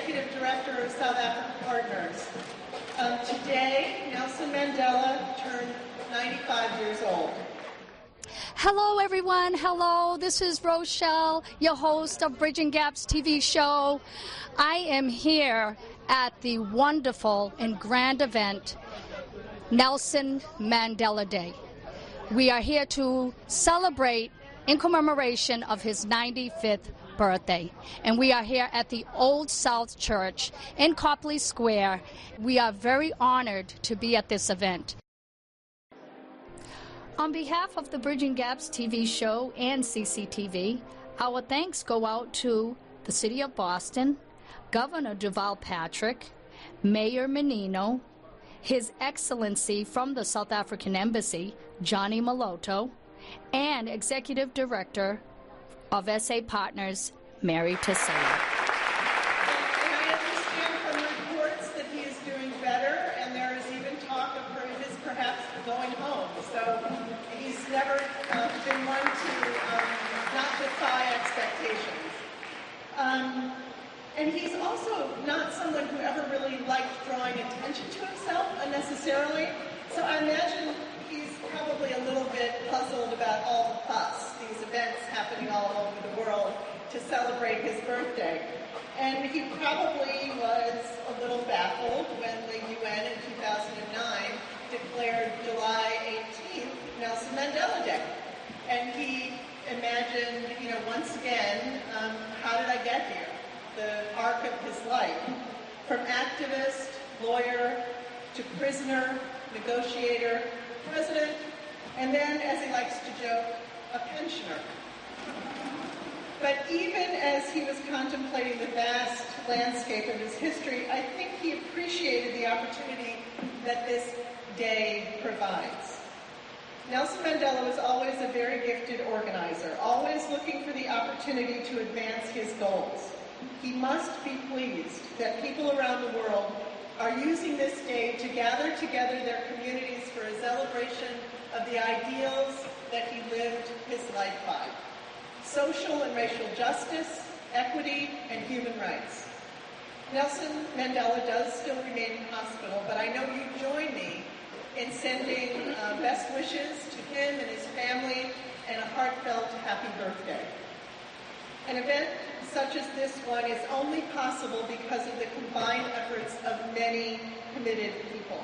Executive Director of South African Partners. Today, Nelson Mandela turned 95 years old. Hello, everyone. Hello. This is Rochelle, your host of Bridging Gaps TV show. I am here at the wonderful and grand event, Nelson Mandela Day. We are here to celebrate in commemoration of his 95th birthday. And we are here at the Old South Church in Copley Square. We are very honored to be at this event. On behalf of the Bridging Gaps TV show and CCTV, our thanks go out to the City of Boston, Governor Deval Patrick, Mayor Menino, His Excellency from the South African Embassy, Johnny Maloto, and Executive Director of SA Partners, Mary Tassila. And I understand from reports that he is doing better, and there is even talk of his perhaps going home. So he's never been one to not defy expectations. And he's also not someone who ever really liked drawing attention to himself unnecessarily. So I imagine he's probably a little bit puzzled about all the fuss, these events happening all over the world to celebrate his birthday. And he probably was a little baffled when the UN in 2009 declared July 18th Nelson Mandela Day. And he imagined, once again, how did I get here? The arc of his life, from activist, lawyer, to prisoner, negotiator, president, and then, as he likes to joke, a pensioner. But even as he was contemplating the vast landscape of his history, I think he appreciated the opportunity that this day provides. Nelson Mandela was always a very gifted organizer, always looking for the opportunity to advance his goals. He must be pleased that people around the world are using this day to gather together their communities for a celebration of the ideals that he lived his life by: social and racial justice, equity, and human rights. Nelson Mandela does still remain in hospital, but I know you join me in sending best wishes to him and his family and a heartfelt happy birthday. An event such as this one is only possible because of the combined efforts of many committed people.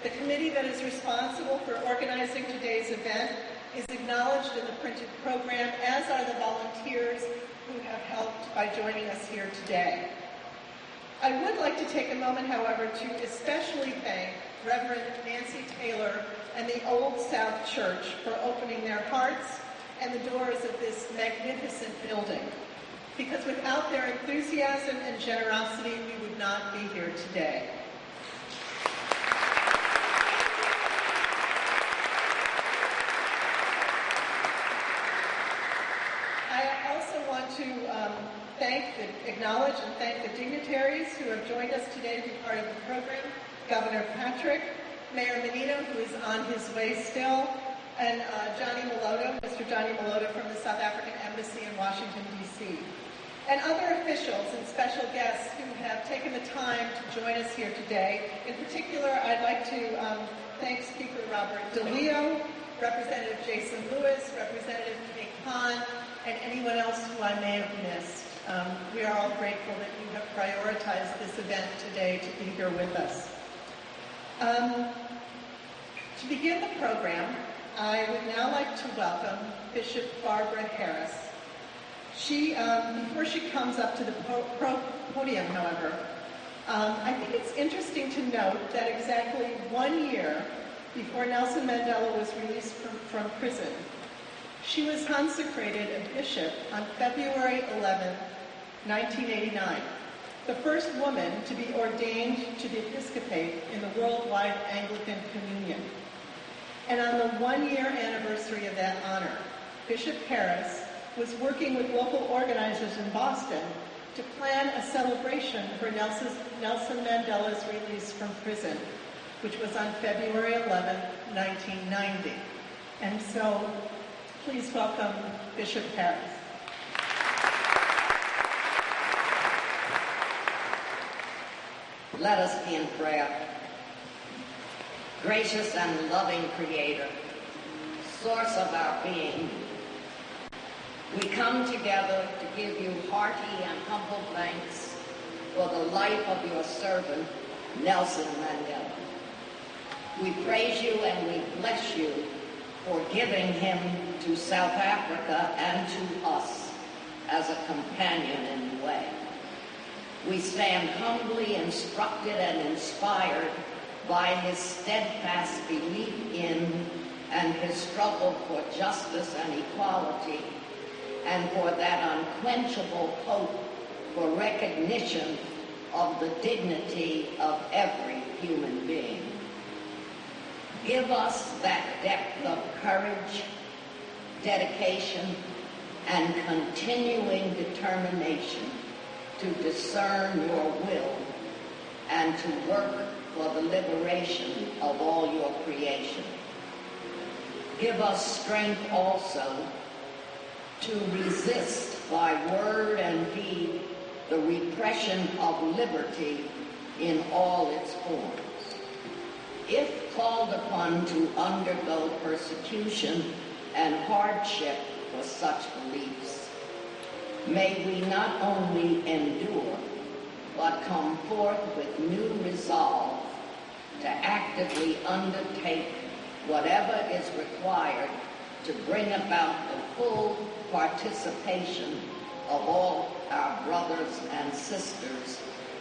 The committee that is responsible for organizing today's event is acknowledged in the printed program, as are the volunteers who have helped by joining us here today. I would like to take a moment, however, to especially thank Reverend Nancy Taylor and the Old South Church for opening their hearts and the doors of this magnificent building, because without their enthusiasm and generosity, we would not be here today. I also want to acknowledge and thank the dignitaries who have joined us today to be part of the program: Governor Patrick, Mayor Menino, who is on his way still, and Mr. Johnny Maloto from the South African Embassy in Washington, D.C., and other officials and special guests who have taken the time to join us here today. In particular, I'd like to thank Speaker Robert DeLeo, Representative Jason Lewis, Representative Kay Khan, and anyone else who I may have missed. We are all grateful that you have prioritized this event today to be here with us. To begin the program, I would now like to welcome Bishop Barbara Harris. Before she comes up to the podium, however, I think it's interesting to note that exactly 1 year before Nelson Mandela was released from prison, she was consecrated a bishop on February 11, 1989, the first woman to be ordained to the episcopate in the worldwide Anglican Communion. And on the 1-year anniversary of that honor, Bishop Harris was working with local organizers in Boston to plan a celebration for Nelson Mandela's release from prison, which was on February 11, 1990. And so, please welcome Bishop Harris. Let us be in prayer. Gracious and loving Creator, source of our being, we come together to give you hearty and humble thanks for the life of your servant, Nelson Mandela. We praise you and we bless you for giving him to South Africa and to us as a companion in the way. We stand humbly instructed and inspired by his steadfast belief in and his struggle for justice and equality, and for that unquenchable hope for recognition of the dignity of every human being. Give us that depth of courage, dedication, and continuing determination to discern your will and to work for the liberation of all your creation. Give us strength also to resist by word and deed the repression of liberty in all its forms. If called upon to undergo persecution and hardship for such beliefs, may we not only endure, but come forth with new resolve to actively undertake whatever is required to bring about the full participation of all our brothers and sisters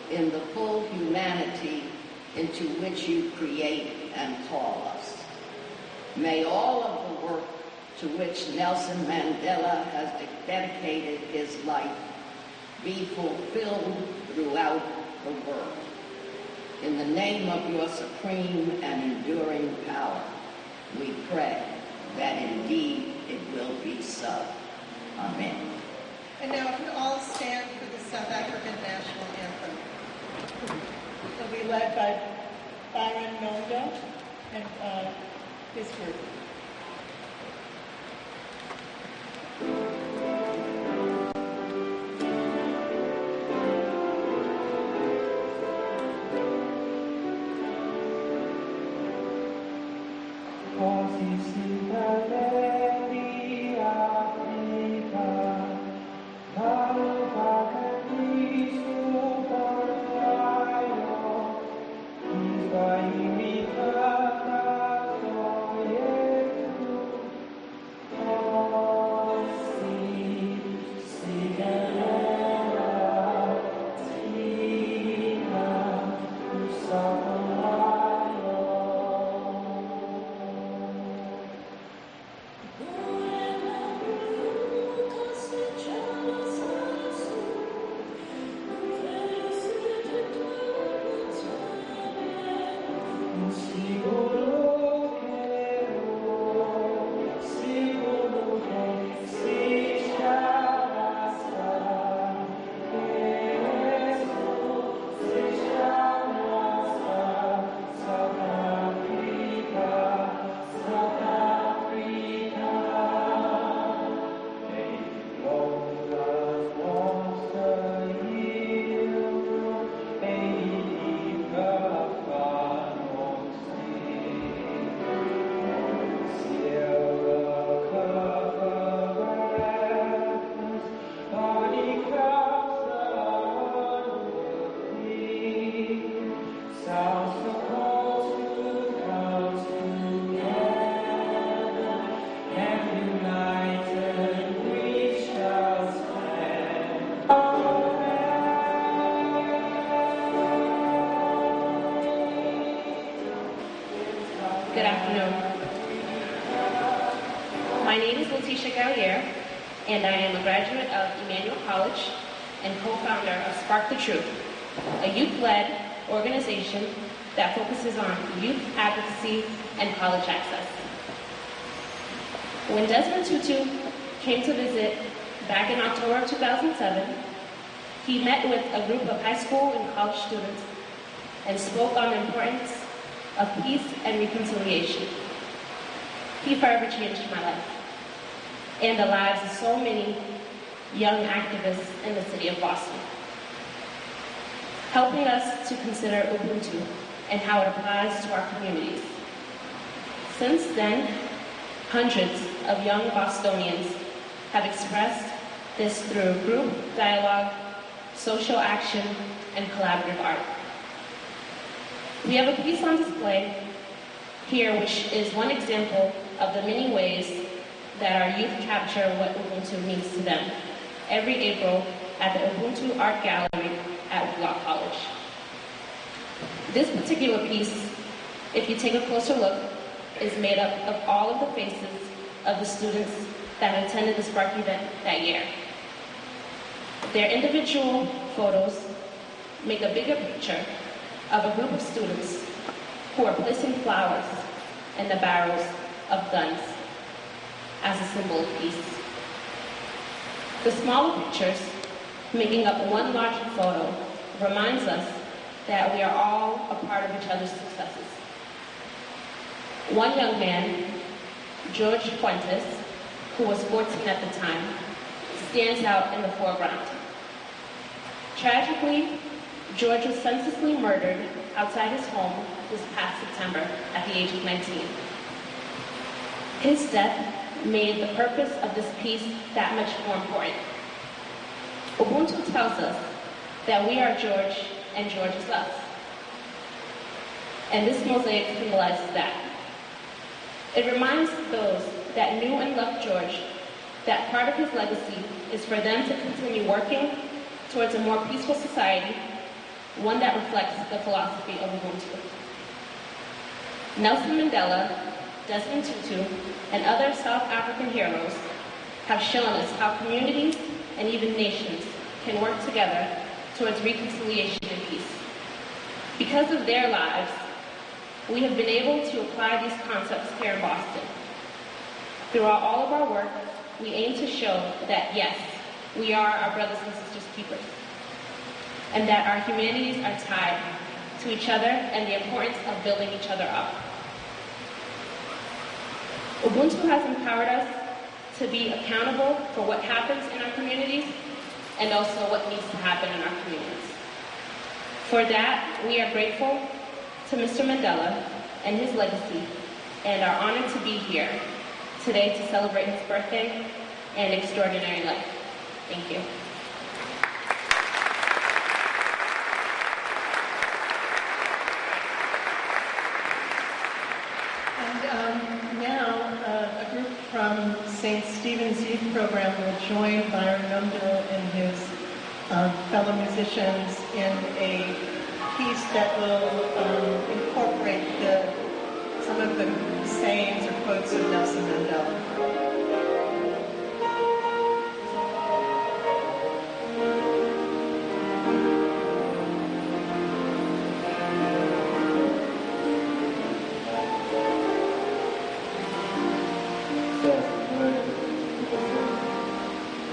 in the full humanity into which you create and call us. May all of the work to which Nelson Mandela has dedicated his life be fulfilled throughout the world. In the name of your supreme and enduring power, we pray that indeed it will be so. Amen. And now if we all stand for the South African national anthem. It'll be led by Byron Maejah and his group. Good afternoon. My name is and I am a graduate of Emmanuel College and co-founder of Spark the Truth, a youth-led organization that focuses on youth advocacy and college access. When Desmond Tutu came to visit back in October of 2007, he met with a group of high school and college students and spoke on the importance of peace and reconciliation. He forever changed my life and the lives of so many young activists in the city of Boston. helping us to consider Ubuntu and how it applies to our communities. Since then, hundreds of young Bostonians have expressed this through group dialogue, social action, and collaborative art. We have a piece on display here which is one example of the many ways that our youth capture what Ubuntu means to them every April at the Ubuntu Art Gallery at Woodloch College. This particular piece, if you take a closer look, is made up of all of the faces of the students that attended the Spark event that year. Their individual photos make a bigger picture of a group of students who are placing flowers in the barrels of guns as a symbol of peace. The smaller pictures, making up one larger photo, reminds us that we are all a part of each other's successes. One young man, George Fuentes, who was 14 at the time, stands out in the foreground. Tragically, George was senselessly murdered outside his home this past September at the age of 19. His death made the purpose of this piece that much more important. Ubuntu tells us that we are George and George is us. And this mosaic symbolizes that. It reminds those that knew and loved George that part of his legacy is for them to continue working towards a more peaceful society, one that reflects the philosophy of Ubuntu. Nelson Mandela, Desmond Tutu, and other South African heroes have shown us how communities and even nations can work together towards reconciliation and peace. Because of their lives, we have been able to apply these concepts here in Boston. Throughout all of our work, we aim to show that yes, we are our brothers and sisters keepers, and that our humanities are tied to each other and the importance of building each other up. Ubuntu has empowered us to be accountable for what happens in our communities and also what needs to happen in our communities. For that, we are grateful to Mr. Mandela and his legacy and are honored to be here today to celebrate his birthday and extraordinary life. Thank you. And now a group from St. Stephen's Youth Program will join Byron and his fellow musicians in a piece that will incorporate some of the sayings or quotes of Nelson Mandela.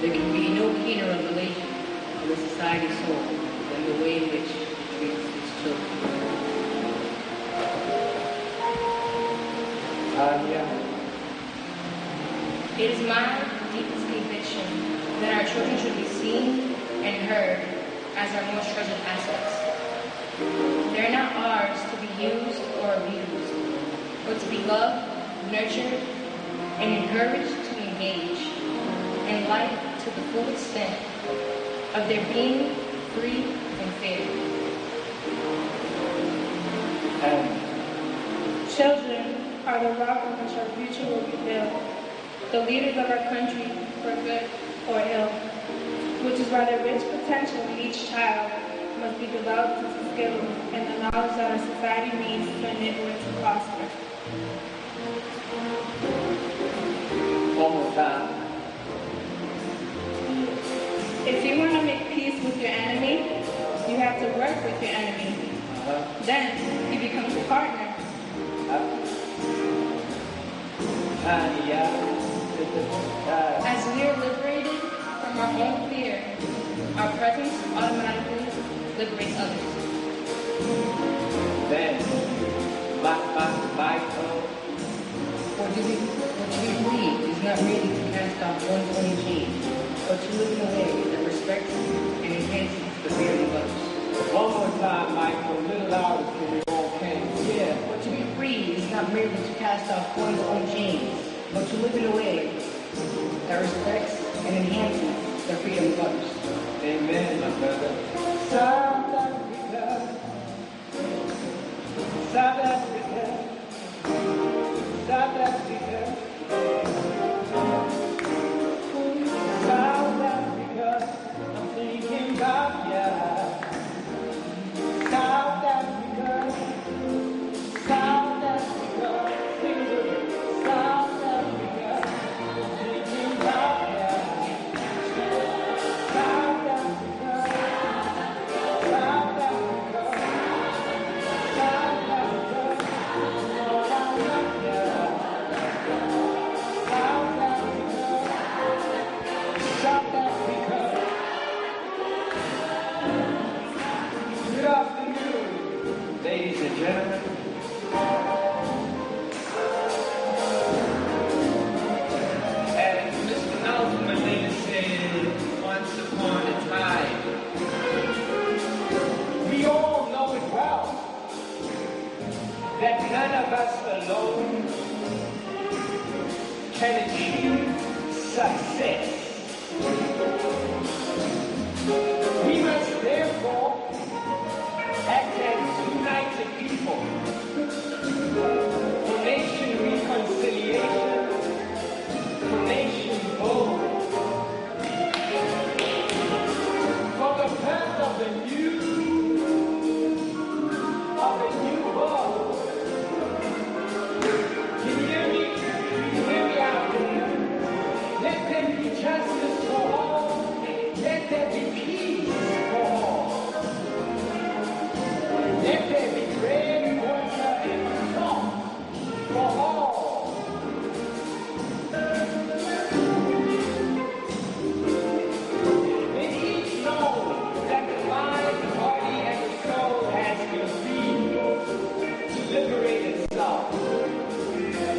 There can be no keener revelation of a society's soul than the way in which it treats its children. It is my deepest conviction that our children should be seen and heard as our most treasured assets. They are not ours to be used or abused, but to be loved, nurtured, and encouraged to engage in life to the full extent of their being free and fair. Children are the rock on which our future will be built, the leaders of our country for good or ill, which is why the rich potential in each child must be developed into skills and the knowledge that our society needs to enable it to prosper. Almost time. If you want to make peace with your enemy, you have to work with your enemy. Then he becomes a partner. As we are liberated from our own fear, our presence automatically liberates others. Then, Byron. What we believe is not merely to cast off one plain chain, but to live in a way that respects and enhances the freedom of others. One more time, Michael, a little louder so we all can hear. For to be free is not merely to cast off one's own chains, but to live in a way that respects and enhances the freedom of others. Amen, my brother. South Africa, South Africa, South Africa, South Africa, I'm thinking about ya. South Africa, South Africa, sing it with me. South Africa, I'm thinking about ya. South Africa, South Africa, South Africa, oh I love ya. South Africa, South Africa. Good afternoon, ladies and gentlemen. As Mr. Nelson Mandela said once upon a time, we all know it well that none of us alone can achieve success. We must therefore act as united people for nation reconciliation, for nation building, for the birth of a new world. Can you hear me? Can you hear me out there? Let there be justice for all. Let there be peace for all. Let there be bread, water, and salt for all. And each know that the mind, the body, and the soul has been freed to liberate itself.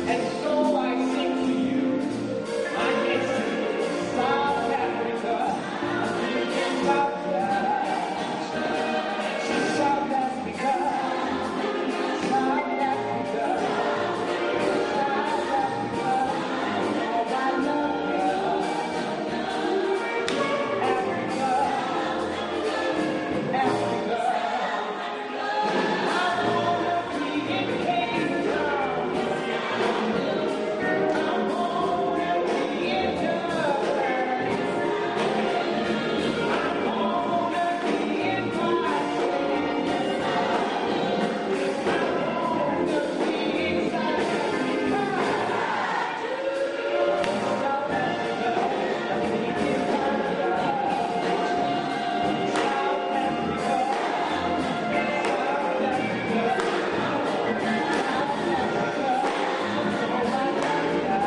And so I sing to you, my nation, South Africa, I'm thinking about ya. South Africa, South Africa, South Africa, oh I love ya. Africa, Africa, I wanna be in Cape Town. I wanna be in Durban. I wanna be in Boston. I wanna be in South Africa. South Africa, I'm thinking about ya. South Africa, South Africa, oh I love ya.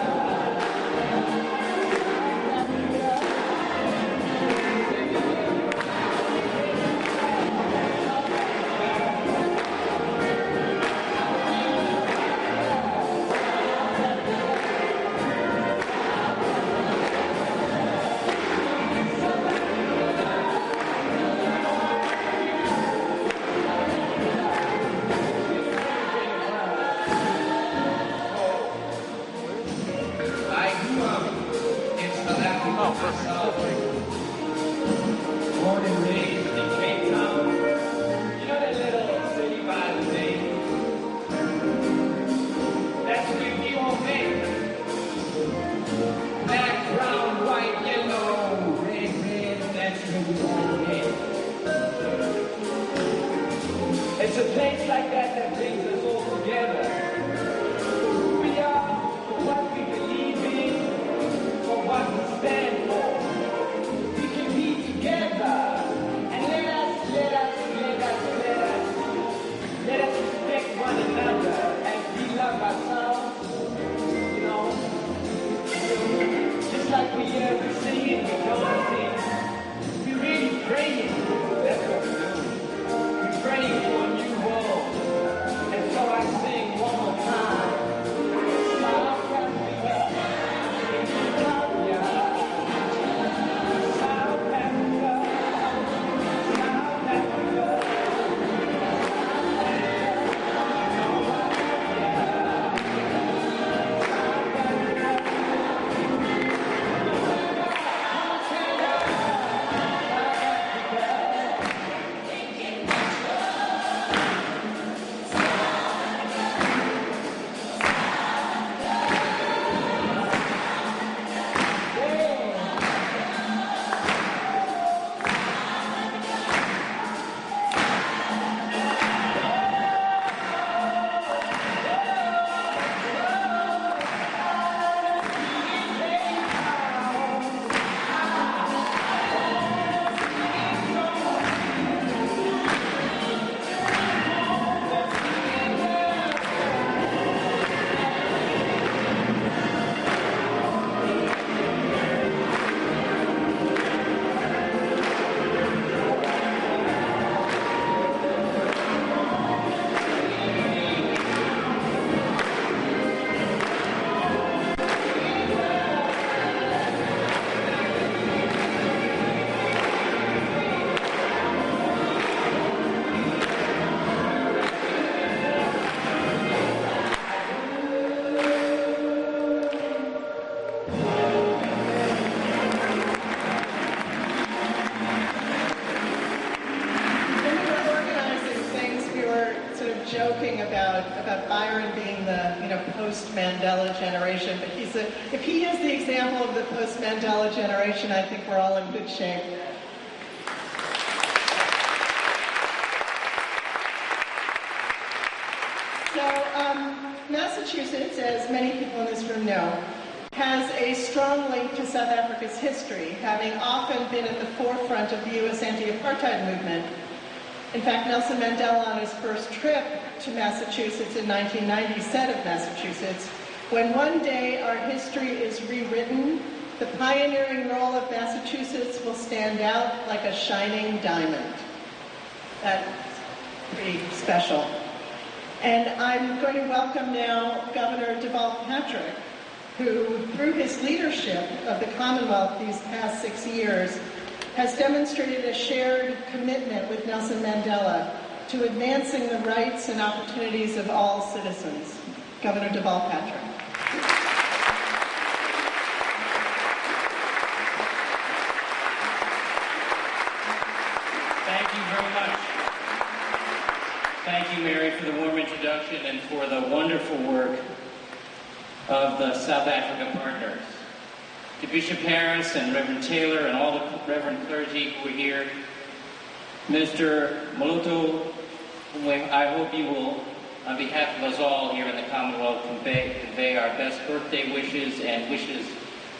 I grew up in South Africa myself. Born and raised in Cape Town. You know that little city by the bay? That's where we all met. Black, brown, white, yellow, red, that's where we all met. It's a place like that brings us all together. For who we are, for what we believe in, for what we stand for. post-Mandela generation. But if he is the example of the post-Mandela generation, I think we're all in good shape. Massachusetts, as many people in this room know, has a strong link to South Africa's history, having often been at the forefront of the U.S. anti-apartheid movement. In fact, Nelson Mandela, on his first trip to Massachusetts in 1990, said of Massachusetts, "When one day our history is rewritten, the pioneering role of Massachusetts will stand out like a shining diamond." That's pretty special. And I'm going to welcome now Governor Deval Patrick, who, through his leadership of the Commonwealth these past 6 years, has demonstrated a shared commitment with Nelson Mandela to advancing the rights and opportunities of all citizens. Governor Deval Patrick. Thank you very much. Thank you, Mary, for the warm introduction and for the wonderful work of the South Africa partners. To Bishop Harris and Reverend Taylor and all the Reverend clergy who are here, Minister Moloto, whom I hope you will, on behalf of us all here in the Commonwealth, convey our best birthday wishes and wishes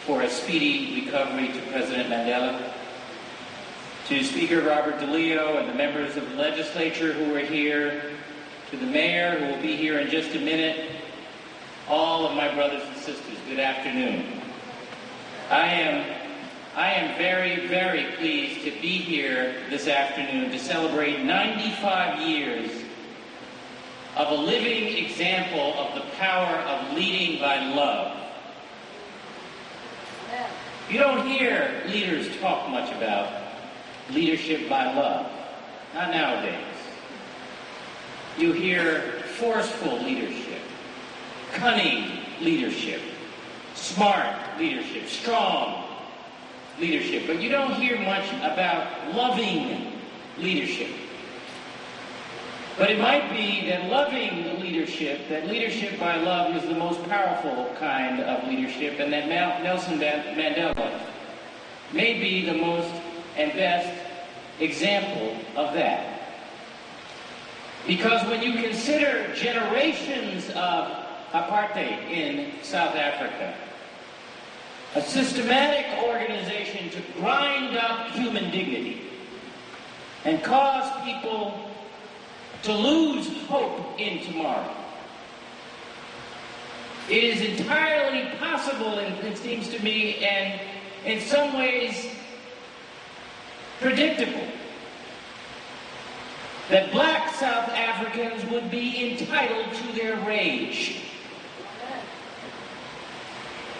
for a speedy recovery to President Mandela. To Speaker Robert DeLeo and the members of the legislature who are here, to the mayor who will be here in just a minute, all of my brothers and sisters, good afternoon. I am very, very pleased to be here this afternoon to celebrate 95 years of a living example of the power of leading by love. You don't hear leaders talk much about leadership by love, not nowadays. You hear forceful leadership, cunning leadership, smart leadership, strong leadership, but you don't hear much about loving leadership. But it might be that loving leadership, that leadership by love, is the most powerful kind of leadership, and that Nelson Mandela may be the most and best example of that. Because when you consider generations of apartheid in South Africa, a systematic organization to grind up human dignity and cause people to lose hope in tomorrow, it is entirely possible, and it seems to me, and in some ways predictable, that black South Africans would be entitled to their rage.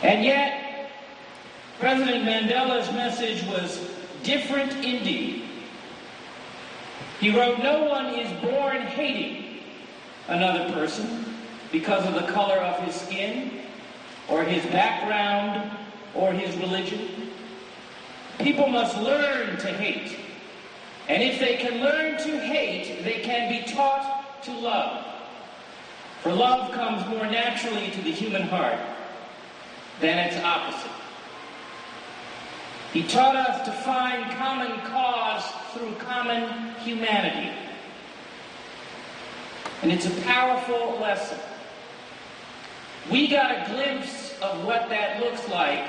And yet, President Mandela's message was different indeed. He wrote, "No one is born hating another person because of the color of his skin, or his background, or his religion. People must learn to hate. And if they can learn to hate, they can be taught to love. For love comes more naturally to the human heart than its opposite." He taught us to find common cause through common humanity. And it's a powerful lesson. We got a glimpse of what that looks like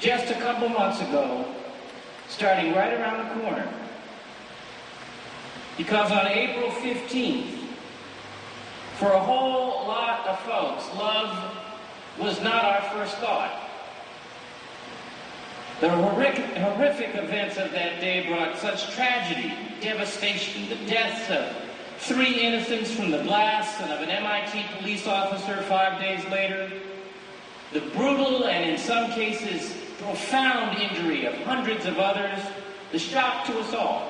just a couple months ago, starting right around the corner. Because on April 15th, for a whole lot of folks, love was not our first thought. The horrific events of that day brought such tragedy, devastation, the deaths of 3 innocents from the blasts and of an MIT police officer 5 days later, the brutal and in some cases profound injury of hundreds of others, the shock to us all.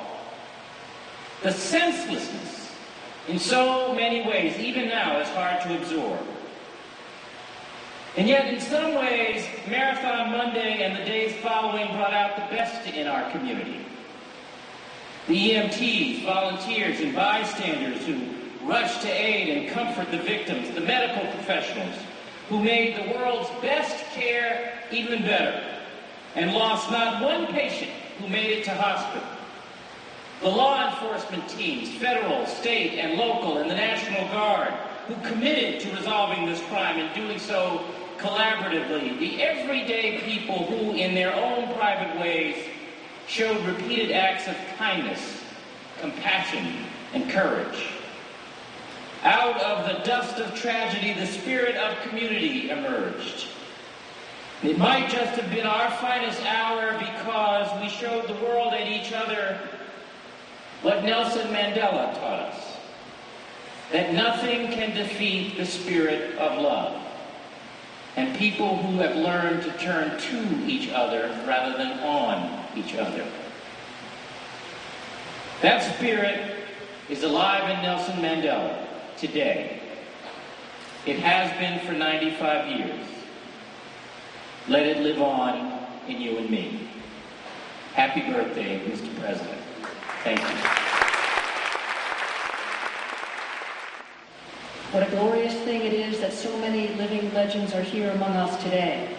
The senselessness, in so many ways, even now, is hard to absorb. And yet, in some ways, Marathon Monday and the days following brought out the best in our community. The EMTs, volunteers, and bystanders who rushed to aid and comfort the victims, the medical professionals who made the world's best care even better and lost not one patient who made it to hospital. The law enforcement teams, federal, state, and local, and the National Guard, who committed to resolving this crime and doing so collaboratively. The everyday people who, in their own private ways, showed repeated acts of kindness, compassion, and courage. Out of the dust of tragedy, the spirit of community emerged. It might just have been our finest hour because we showed the world and each other what Nelson Mandela taught us, that nothing can defeat the spirit of love, and people who have learned to turn to each other rather than on each other. That spirit is alive in Nelson Mandela today. It has been for 95 years. Let it live on in you and me. Happy birthday, Mr. President. Thank you. What a glorious thing it is that so many living legends are here among us today.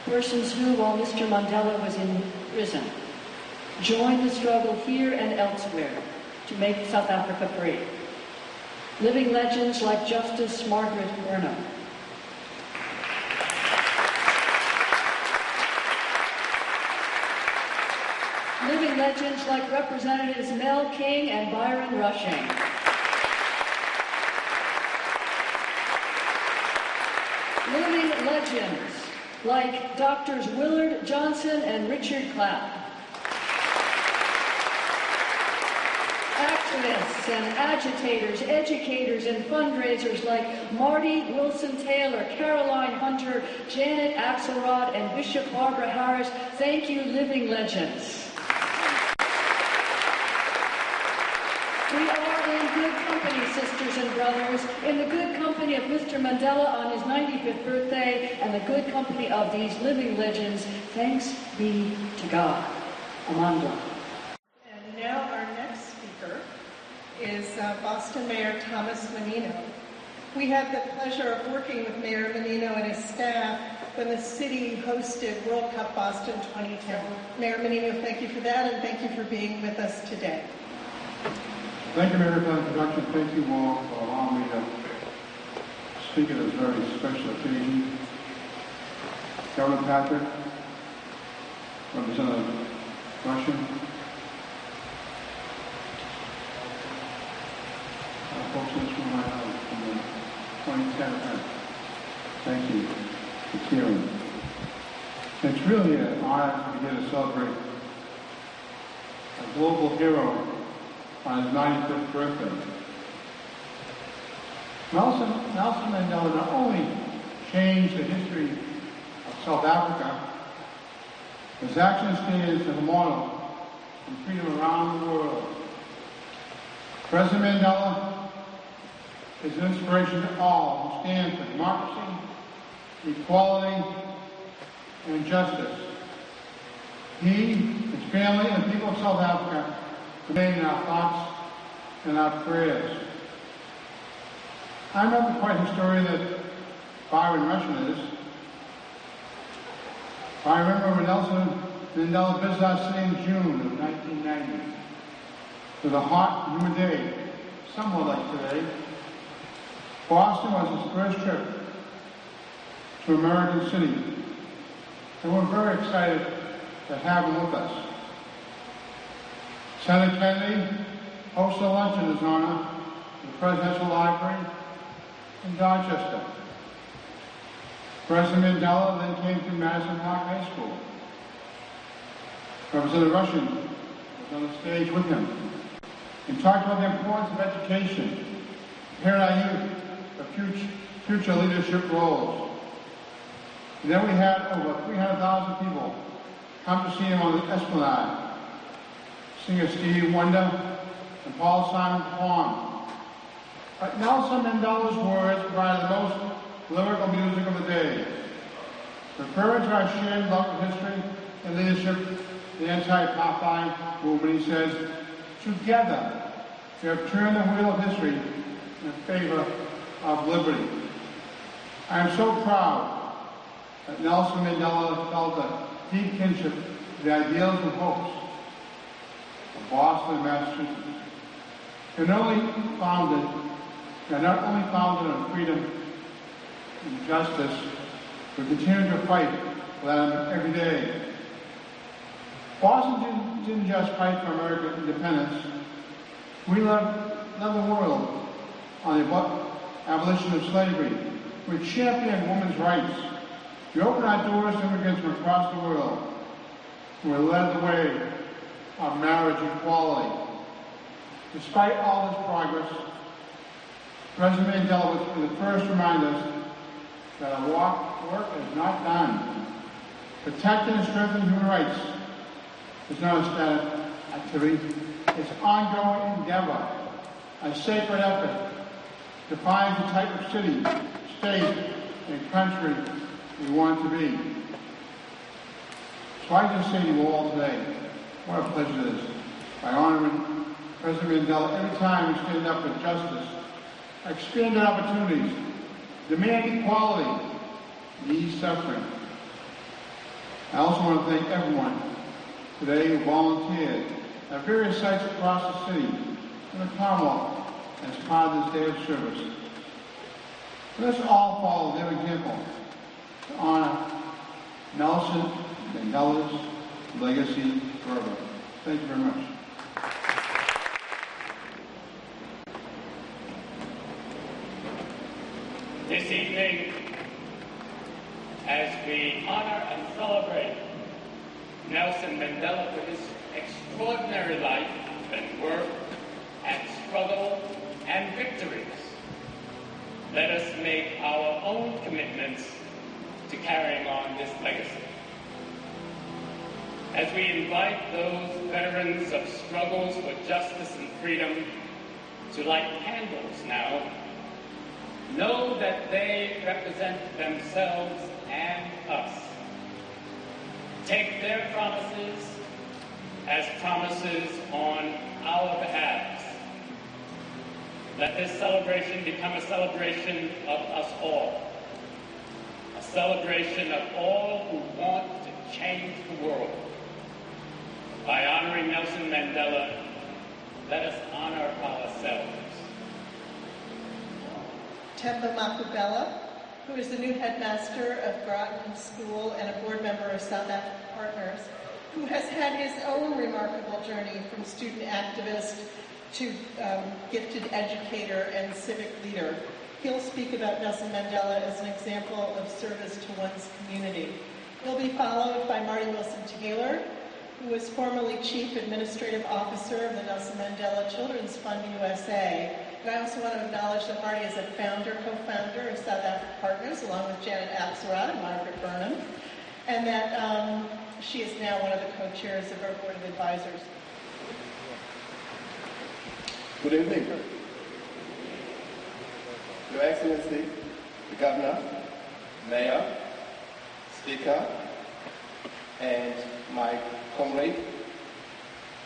Persons who, while Mr. Mandela was in prison, joined the struggle here and elsewhere to make South Africa free. Living legends like Justice Margaret Burnham, living legends like Representatives Mel King and Byron Rushing. Living legends like Doctors Willard Johnson and Richard Clapp. Activists and agitators, educators and fundraisers like Marty Wilson Taylor, Caroline Hunter, Janet Axelrod, and Bishop Barbara Harris. Thank you, living legends. We are in good company, sisters and brothers, in the good company of Mr. Mandela on his 95th birthday, and the good company of these living legends. Thanks be to God. Amandla. And now our next speaker is Boston Mayor Thomas Menino. We had the pleasure of working with Mayor Menino and his staff when the city hosted World Cup Boston 2010. Mayor Menino, thank you for that, and thank you for being with us today. Thank you, Mayor, for the introduction. Thank you all for allowing me to speak at this very special occasion. Governor Patrick, Representative Rushing, folks in this room right now from the 2010 event. Thank you for cheering. It's really an honor to be here to celebrate a global hero on his 95th birthday. Nelson Mandela not only changed the history of South Africa, his actions stands as a model for freedom around the world. President Mandela is an inspiration to all who stand for democracy, equality, and justice. He, his family, and the people of South Africa remain in our thoughts and our prayers. I remember quite a story that Byron mentioned is. I remember when Nelson Mandela visited our city in June of 1990. It was a hot, humid day, somewhat like today. Boston was his first trip to American City, and we're very excited to have him with us. Senator Kennedy hosted a luncheon in his honor at the Presidential Library in Dorchester. President Mandela then came to Madison Park High School. Representative Rushing was on the stage with him and talked about the importance of education, preparing our youth for future leadership roles. And then we had over 300,000 people come to see him on the Esplanade. Singer Stevie Wonder and Paul Simon performed. But Nelson Mandela's words provided the most lyrical music of the day. Referring to our shared love of history and leadership, the anti-apartheid movement, he says, together we have turned the wheel of history in favor of liberty. I am so proud that Nelson Mandela felt a deep kinship to the ideals and hopes of Boston and Massachusetts. They're not only founded on freedom and justice, but continue to fight for them every day. Boston didn't just fight for American independence. We led the world on the abolition of slavery. We championed women's rights. We opened our doors to immigrants from across the world. We led the way on marriage equality. Despite all this progress, President Mandela was the first to remind us that our work is not done. Protecting and strengthening human rights is not a static activity. It's an ongoing endeavor, a sacred effort, defines the type of city, state, and country we want to be. So I just say to you all today, what a pleasure it is, by honoring President Mandela every time we stand up for justice, expanded opportunities, demand equality, and ease suffering. I also want to thank everyone today who volunteered at various sites across the city and the Commonwealth as part of this day of service. Let us all follow their example to honor Nelson Mandela's legacy forever. Thank you very much. This evening, as we honor and celebrate Nelson Mandela for his extraordinary life and work and struggle and victories, let us make our own commitments to carrying on this legacy. As we invite those veterans of struggles for justice and freedom to light candles now, know that they represent themselves and us. Take their promises as promises on our behalf. Let this celebration become a celebration of us all, a celebration of all who want to change the world. By honoring Nelson Mandela, let us honor ourselves. Temba Makubela, who is the new headmaster of Groton School and a board member of South Africa Partners, who has had his own remarkable journey from student activist to gifted educator and civic leader. He'll speak about Nelson Mandela as an example of service to one's community. He'll be followed by Marty Wilson-Taylor, who was formerly Chief Administrative Officer of the Nelson Mandela Children's Fund USA. And I also want to acknowledge that Marty is a co-founder of South Africa Partners, along with Janet Axelrod and Margaret Burnham, and that she is now one of the co-chairs of our Board of Advisors. Good evening. Your Excellency, the Governor, Mayor, Speaker, and my comrade,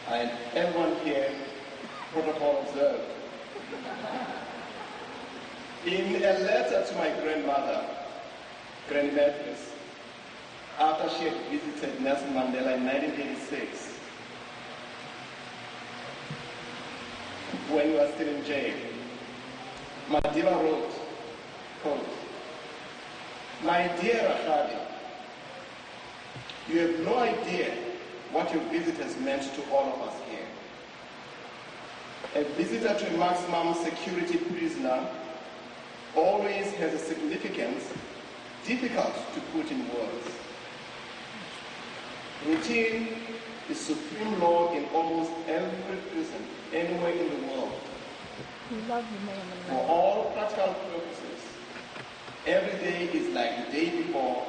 and everyone here, protocol observed. In a letter to my grandmother, Granny Beatrice, after she had visited Nelson Mandela in 1986, when he was still in jail, Madiba wrote, quote, "My dear Rashadi, you have no idea what your visit has meant to all of us here. A visitor to a maximum security prisoner always has a significance difficult to put in words. Routine is supreme law in almost every prison, anywhere in the world. For all practical purposes, every day is like the day before.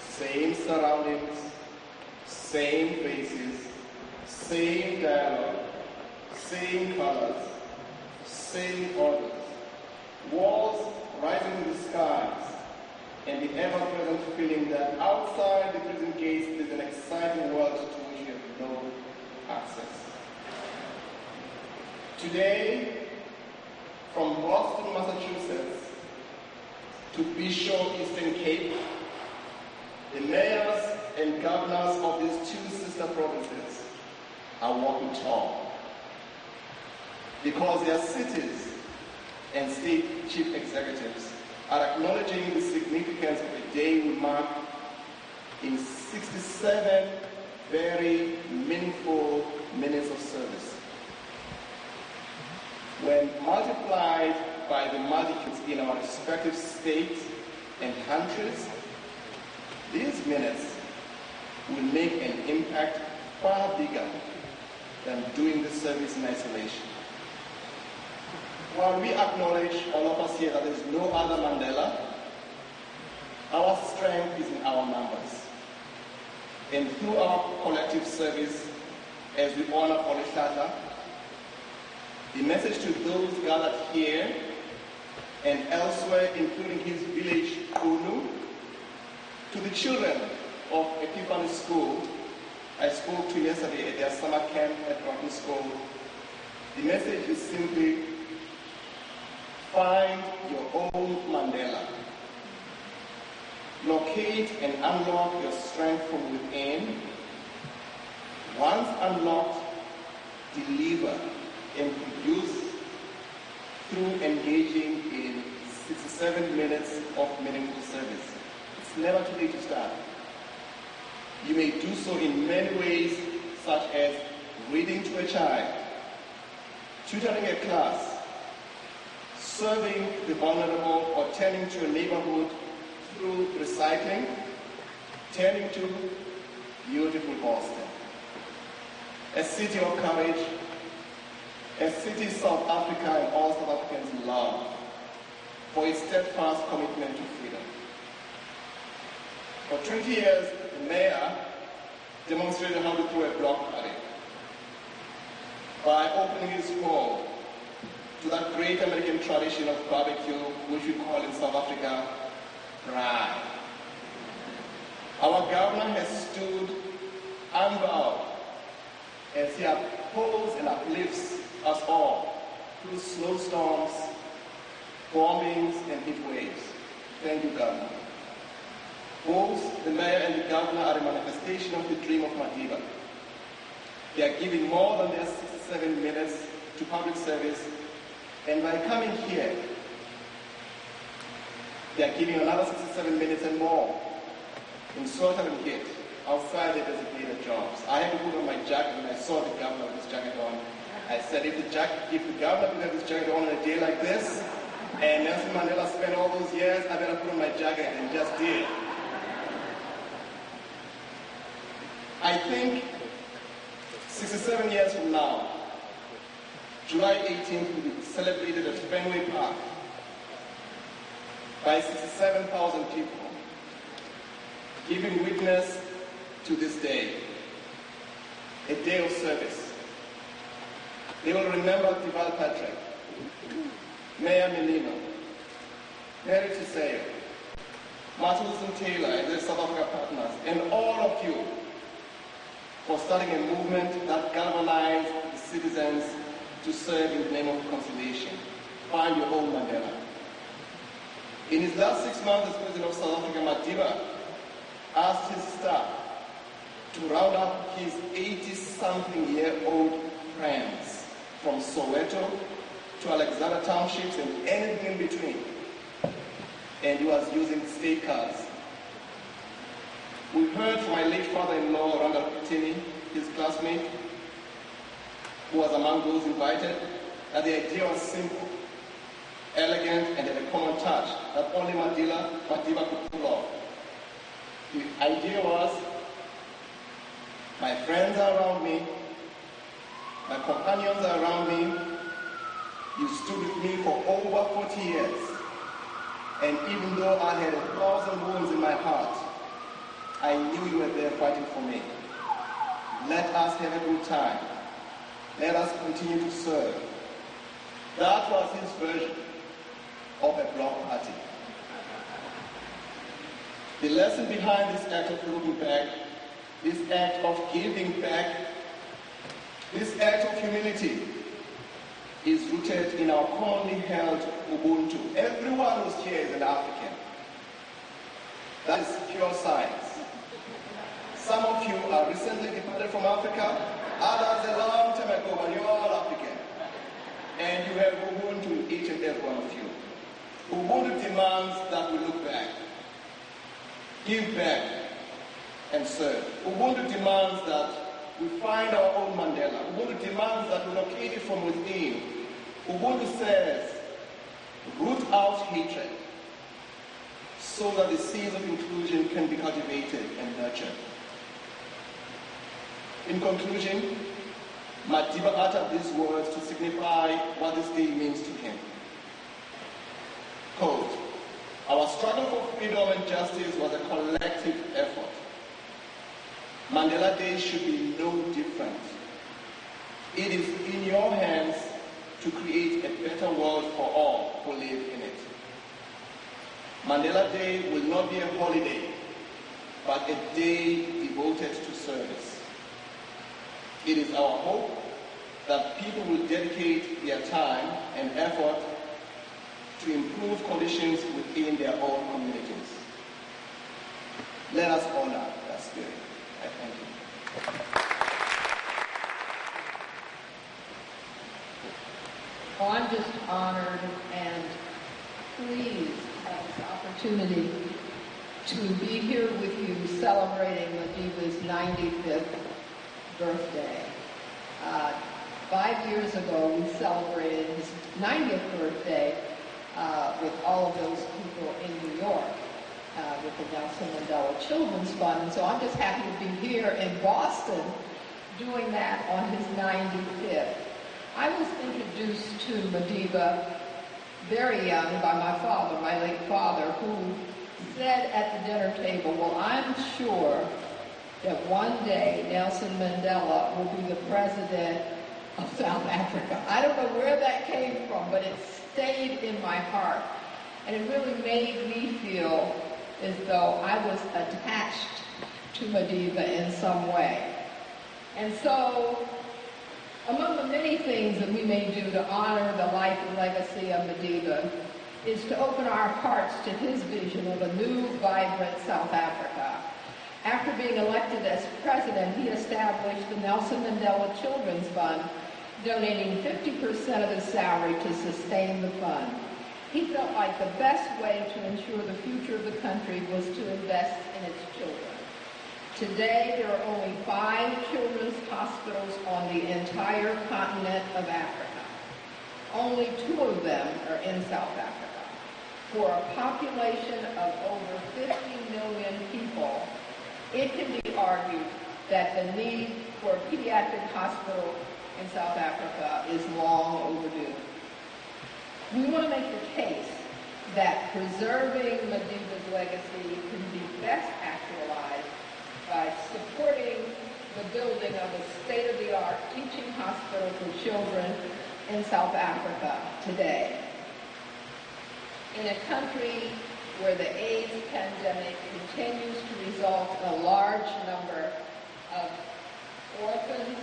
Same surroundings, same faces, same dialogue, same colors, same orders, walls rising in the skies, and the ever-present feeling that outside the prison gates is an exciting world to which you have no access. Today, from Boston, Massachusetts, to B.A.J.O.R Eastern Cape, the mayors and governors of these two sister provinces are walking tall because their cities and state chief executives are acknowledging the significance of a day we mark in 67 very meaningful minutes of service. When multiplied by the multitudes in our respective states and countries, these minutes will make an impact far bigger than doing the service in isolation. While we acknowledge, all of us here, that there is no other Mandela, our strength is in our numbers. And through our collective service, as we honor Oleshata, the message to those gathered here and elsewhere, including his village, Unu, to the children of Epiphany School, I spoke to yesterday at their summer camp at Rotten School. The message is simply, find your own Mandela. Locate and unlock your strength from within. Once unlocked, deliver and produce through engaging in 67 minutes of meaningful service. It's never too late to start. You may do so in many ways, such as reading to a child, tutoring a class, serving the vulnerable, or tending to a neighborhood through recycling, tending to beautiful Boston. A city of courage, a city South Africa and all South Africans love for its steadfast commitment to freedom. For 20 years, the mayor demonstrated how to throw a block party by opening his home to that great American tradition of barbecue, which we call in South Africa, braai. Our governor has stood unbowed as he upholds and uplifts us all through snowstorms, bombings, and heat waves. Thank you, Governor. Both the mayor and the governor are a manifestation of the dream of Maejah. They are giving more than their 67 minutes to public service, and by coming here, they are giving another 67 minutes and more in sweltering heat outside their designated jobs. I had to put on my jacket when I saw the governor with his jacket on. I said, if the governor could have his jacket on a day like this, and Nelson Mandela spent all those years, I better put on my jacket, and just did. I think 67 years from now, July 18th will be celebrated at Fenway Park by 67,000 people, giving witness to this day, a day of service. They will remember Tival Patrick, Mayor Menino, Mary Tiseo, Martin Luther Taylor and their South Africa partners, and all of you for starting a movement that galvanized the citizens to serve in the name of reconciliation. Find your own Mandela. In his last 6 months as President of South Africa, Maejah asked his staff to round up his 80-something-year-old friends from Soweto to Alexander Townships and anything in between. And he was using state cards. We heard from my late father-in-law, Randall Kutini, his classmate, who was among those invited, that the idea was simple, elegant, and had a common touch that only Maejah could pull off. The idea was, my friends are around me, my companions are around me, you stood with me for over 40 years, and even though I had 1,000 wounds in my heart, I knew you were there fighting for me. Let us have a good time. Let us continue to serve. That was his version of a block party. The lesson behind this act of looking back, this act of giving back, this act of humility is rooted in our commonly held Ubuntu. Everyone who's here is an African. That is pure science. Some of you are recently departed from Africa, others a long time ago, but you're all African. And you have Ubuntu, each and every one of you. Ubuntu demands that we look back, give back, and serve. Ubuntu demands that we find our own Mandela. Ubuntu demands that we locate it from within. Ubuntu says, root out hatred so that the seeds of inclusion can be cultivated and nurtured. In conclusion, Maejah uttered these words to signify what this day means to him. Quote, our struggle for freedom and justice was a collective effort. Mandela Day should be no different. It is in your hands to create a better world for all who live in it. Mandela Day will not be a holiday, but a day devoted to service. It is our hope that people will dedicate their time and effort to improve conditions within their own communities. Let us honor that spirit. I thank you. Well, I'm just honored and pleased to have this opportunity to be here with you celebrating Maejah's 95th birthday. 5 years ago, we celebrated his 90th birthday with all of those people in New York with the Nelson Mandela Children's Fund. And so I'm just happy to be here in Boston doing that on his 95th. I was introduced to Maejah very young by my father, my late father, who said at the dinner table, well, I'm sure that one day Nelson Mandela will be the president of South Africa. I don't know where that came from, but it stayed in my heart. And it really made me feel as though I was attached to Maejah in some way. And so, among the many things that we may do to honor the life and legacy of Maejah is to open our hearts to his vision of a new, vibrant South Africa. After being elected as president, he established the Nelson Mandela Children's Fund, donating 50% of his salary to sustain the fund. He felt like the best way to ensure the future of the country was to invest in its children. Today, there are only 5 children's hospitals on the entire continent of Africa. Only 2 of them are in South Africa. For a population of over 50 million people, it can be argued that the need for a pediatric hospital in South Africa is long overdue. We want to make the case that preserving Maejah's legacy can be best actualized by supporting the building of a state-of-the-art teaching hospital for children in South Africa today. In a country where the AIDS pandemic continues to result in a large number of orphans,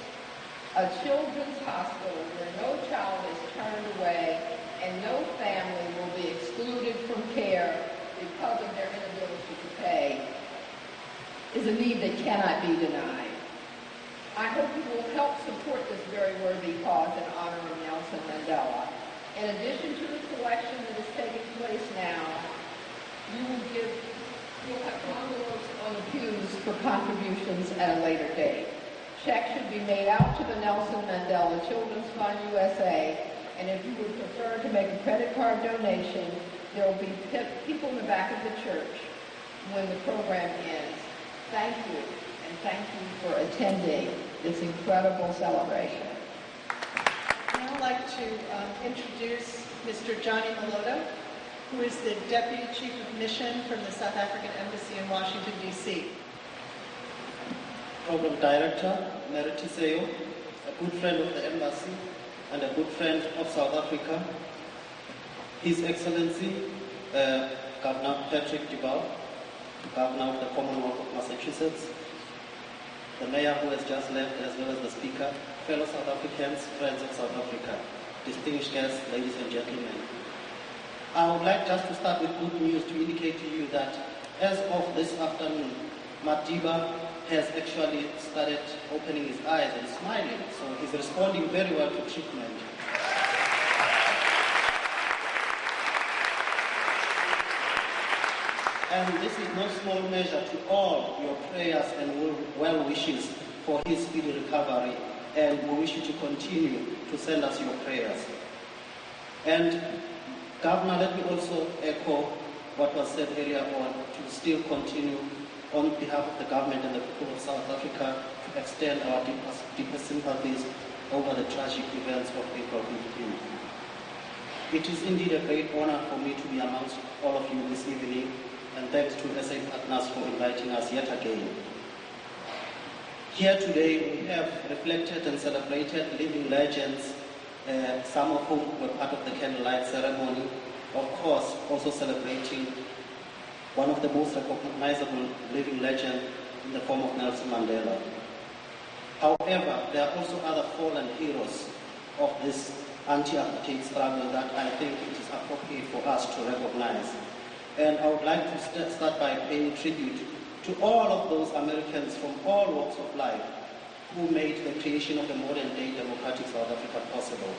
a children's hospital where no child is turned away and no family will be excluded from care because of their inability to pay is a need that cannot be denied. I hope you will help support this very worthy cause in honor of Nelson Mandela. In addition to the collection that is taking place now, you'll have envelopes on the pews for contributions at a later date. Checks should be made out to the Nelson Mandela Children's Fund USA, and if you would prefer to make a credit card donation, there will be people in the back of the church when the program ends. Thank you, and thank you for attending this incredible celebration. I'd now like to introduce Mr. Johnny Malota, who is the Deputy Chief of Mission from the South African Embassy in Washington, D.C. Program Director, M.A.J.O.R, a good friend of the Embassy and a good friend of South Africa, His Excellency, Governor Patrick Duval, Governor of the Commonwealth of Massachusetts, the Mayor who has just left, as well as the Speaker, fellow South Africans, friends of South Africa, distinguished guests, ladies and gentlemen. I would like just to start with good news to indicate to you that As of this afternoon, Madiba has actually started opening his eyes and smiling, so he's responding very well to treatment. And this is no small measure to all your prayers and well wishes for his speedy recovery, and we wish you to continue to send us your prayers. And Governor, let me also echo what was said earlier on, to still continue on behalf of the government and the people of South Africa to extend our deepest sympathies over the tragic events of April 15th. It is indeed a great honor for me to be amongst all of you this evening, and thanks to SA Partners for inviting us yet again. Here today we have reflected and celebrated living legends, some of whom were part of the candlelight ceremony, of course also celebrating one of the most recognizable living legends in the form of Nelson Mandela. However, there are also other fallen heroes of this anti-apartheid struggle that I think it is appropriate for us to recognize. And I would like to start by paying tribute to all of those Americans from all walks of life who made the creation of the modern-day democratic South Africa possible.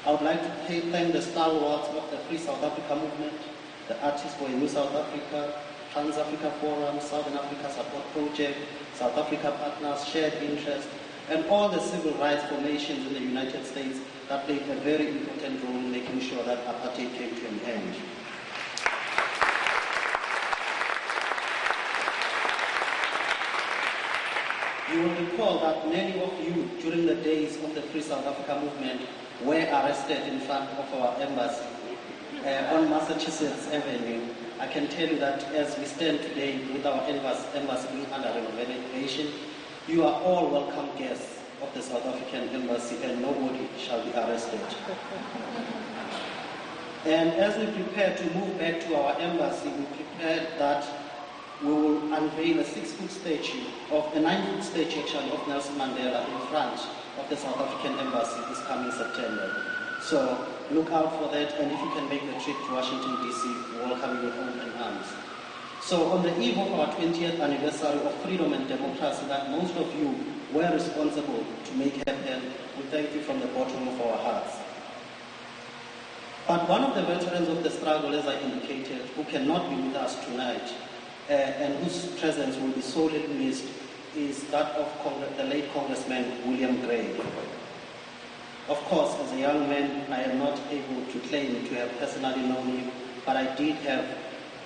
I would like to thank the stalwarts of the Free South Africa movement, the Artists for a New South Africa, Trans-Africa Forum, Southern Africa Support Project, South Africa Partners, Shared Interest, and all the civil rights formations in the United States that played a very important role in making sure that apartheid came to an end. You will recall that many of you, during the days of the Free South Africa movement, were arrested in front of our embassy on Massachusetts Avenue. I can tell you that as we stand today with our embassy being under renovation, you are all welcome guests of the South African embassy, and nobody shall be arrested. And as we prepare to move back to our embassy, we prepared that we will unveil a 6-foot statue, of a 9-foot statue actually, of Nelson Mandela in front of the South African embassy this coming September. So look out for that, and if you can make the trip to Washington, D.C., we welcome you with open arms. So on the eve of our 20th anniversary of freedom and democracy that most of you were responsible to make happen, we thank you from the bottom of our hearts. But one of the veterans of the struggle, as I indicated, who cannot be with us tonight, and whose presence will be sorely missed, is that of the late Congressman William Gray. Of course, as a young man, I am not able to claim to have personally known him, but I did have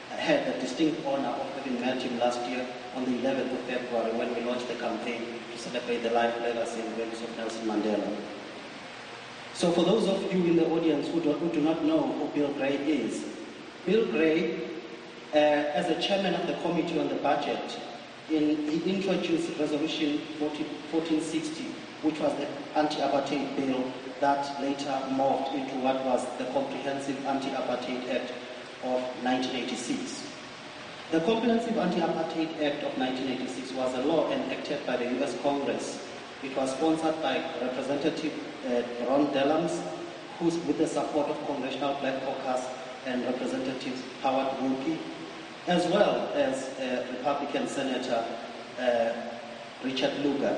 had the distinct honor of having met him last year on the 11th of February when we launched the campaign to celebrate the life, legacy, and values of Nelson Mandela. So for those of you in the audience who do not know who Bill Gray is, Bill Gray, as a chairman of the Committee on the Budget, he introduced Resolution 1460, which was the anti-apartheid bill that later morphed into what was the Comprehensive Anti-Apartheid Act of 1986. The Comprehensive Anti-Apartheid Act of 1986 was a law enacted by the US Congress. It was sponsored by Representative Ron Dellums, who's with the support of Congressional Black Caucus and Representative Howard Wolpe, as well as Republican Senator Richard Lugar.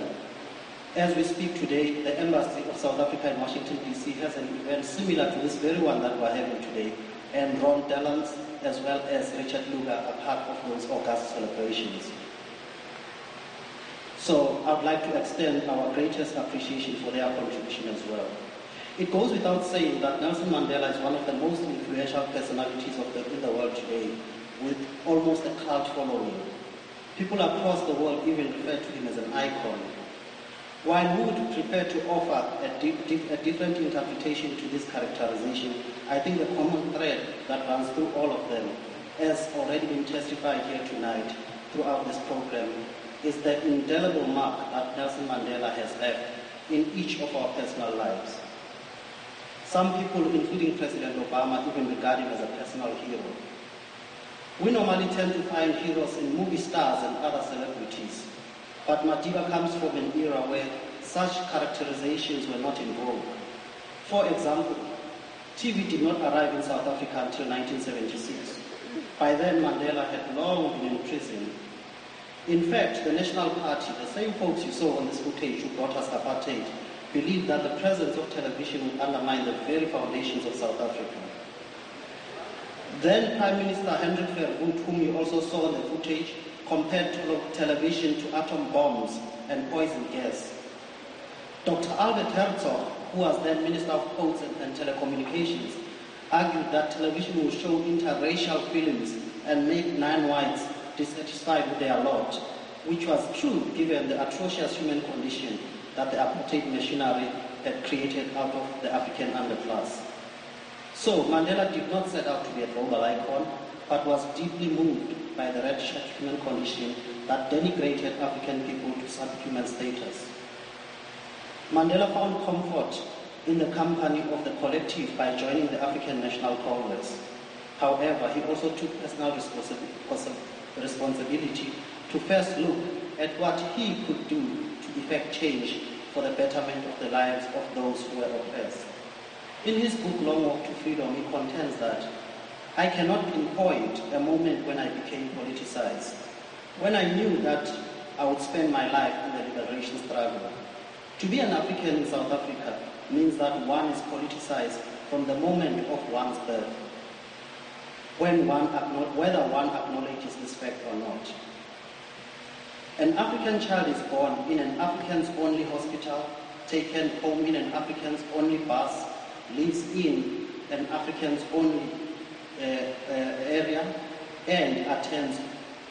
As we speak today, the Embassy of South Africa in Washington, D.C. has an event similar to this very one that we're having today, and Ron Dellums, as well as Richard Lugar, are part of those August celebrations. So I would like to extend our greatest appreciation for their contribution as well. It goes without saying that Nelson Mandela is one of the most influential personalities in the world today, with almost a cult following. People across the world even refer to him as an icon. While we would prepare to offer a different interpretation to this characterization, I think the common thread that runs through all of them, as already been testified here tonight throughout this program, is the indelible mark that Nelson Mandela has left in each of our personal lives. Some people, including President Obama, even regard him as a personal hero. We normally tend to find heroes in movie stars and other celebrities, but Madiba comes from an era where such characterizations were not in vogue. For example, TV did not arrive in South Africa until 1976. By then, Mandela had long been in prison. In fact, the National Party, the same folks you saw on this footage who brought us apartheid, believed that the presence of television would undermine the very foundations of South Africa. Then Prime Minister Hendrik Verwoerd, whom you also saw on the footage, compared television to atom bombs and poison gas. Dr. Albert Herzog, who was then Minister of Posts and Telecommunications, argued that television would show interracial films and make non-whites dissatisfied with their lot, which was true given the atrocious human condition that the apartheid machinery had created out of the African underclass. So Mandela did not set out to be a global icon, but was deeply moved by the red shirt human condition that denigrated African people to subhuman status. Mandela found comfort in the company of the collective by joining the African National Congress. However, he also took personal responsibility to first look at what he could do to effect change for the betterment of the lives of those who were oppressed. In his book, Long Walk to Freedom, he contends that I cannot pinpoint a moment when I became politicized, when I knew that I would spend my life in the liberation struggle. To be an African in South Africa means that one is politicized from the moment of one's birth, whether one acknowledges this fact or not. An African child is born in an Africans-only hospital, taken home in an Africans-only bus, lives in an Africans-only area, and attends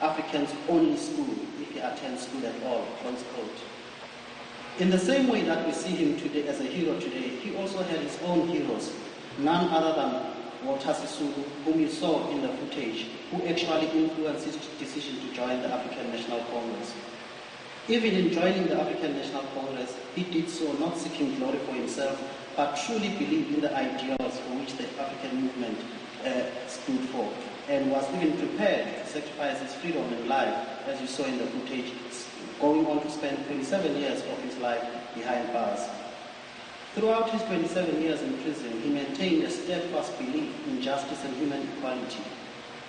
Africans-only school, if he attends school at all, close quote. In the same way that we see him today as a hero today, he also had his own heroes, none other than Walter Sisulu, whom you saw in the footage, who actually influenced his decision to join the African National Congress. Even in joining the African National Congress, he did so not seeking glory for himself, but truly believed in the ideals for which the African movement stood for, and was even prepared to sacrifice his freedom and life, as you saw in the footage, going on to spend 27 years of his life behind bars. Throughout his 27 years in prison, he maintained a steadfast belief in justice and human equality.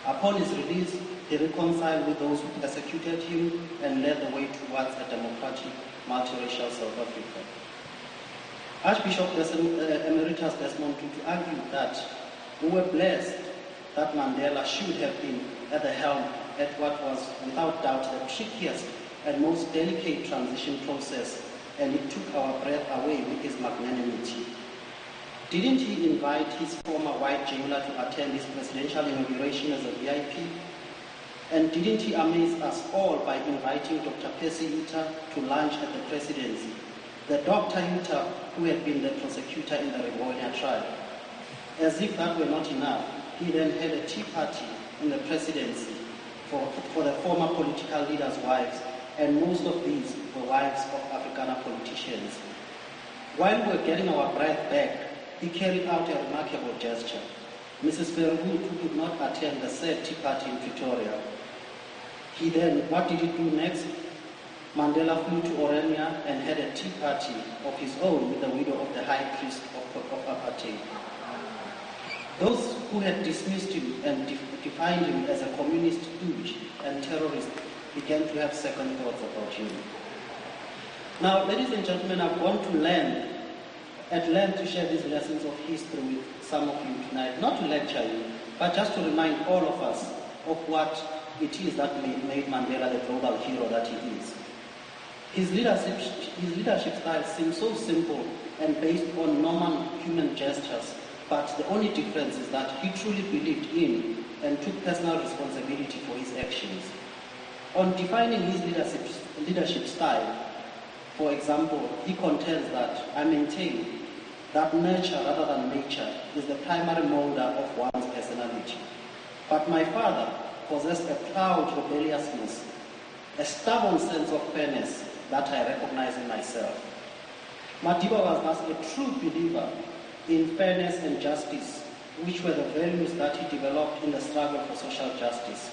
Upon his release, he reconciled with those who persecuted him and led the way towards a democratic, multiracial South Africa. Archbishop Emeritus Desmond Tutu argued that we were blessed that Mandela should have been at the helm at what was without doubt the trickiest and most delicate transition process, and it took our breath away with his magnanimity. Didn't he invite his former white jailer to attend his presidential inauguration as a VIP? And didn't he amaze us all by inviting Dr. Percy Yuta to lunch at the presidency, the Dr. Yuta who had been the prosecutor in the Rivonia trial? As if that were not enough, he then had a tea party in the presidency for the former political leaders' wives, and most of these were wives of Afrikaner politicians. While we were getting our breath back, he carried out a remarkable gesture. Mrs. Verwoerd, who could not attend the said tea party in Pretoria, what did he do next? Mandela flew to Orania and had a tea party of his own with the widow of the high priest of apartheid. Those who had dismissed him and defined him as a communist stooge and terrorist began to have second thoughts about him. Now, ladies and gentlemen, I've gone to at length to share these lessons of history with some of you tonight, not to lecture you, but just to remind all of us of what it is that made Mandela the global hero that he is. His leadership style seems so simple and based on normal human gestures, but the only difference is that he truly believed in and took personal responsibility for his actions. On defining his leadership style, for example, he contends that, I maintain, that nurture rather than nature is the primary molder of one's personality. But my father possessed a proud rebelliousness, a stubborn sense of fairness that I recognize in myself. Madiba was thus a true believer in fairness and justice, which were the values that he developed in the struggle for social justice.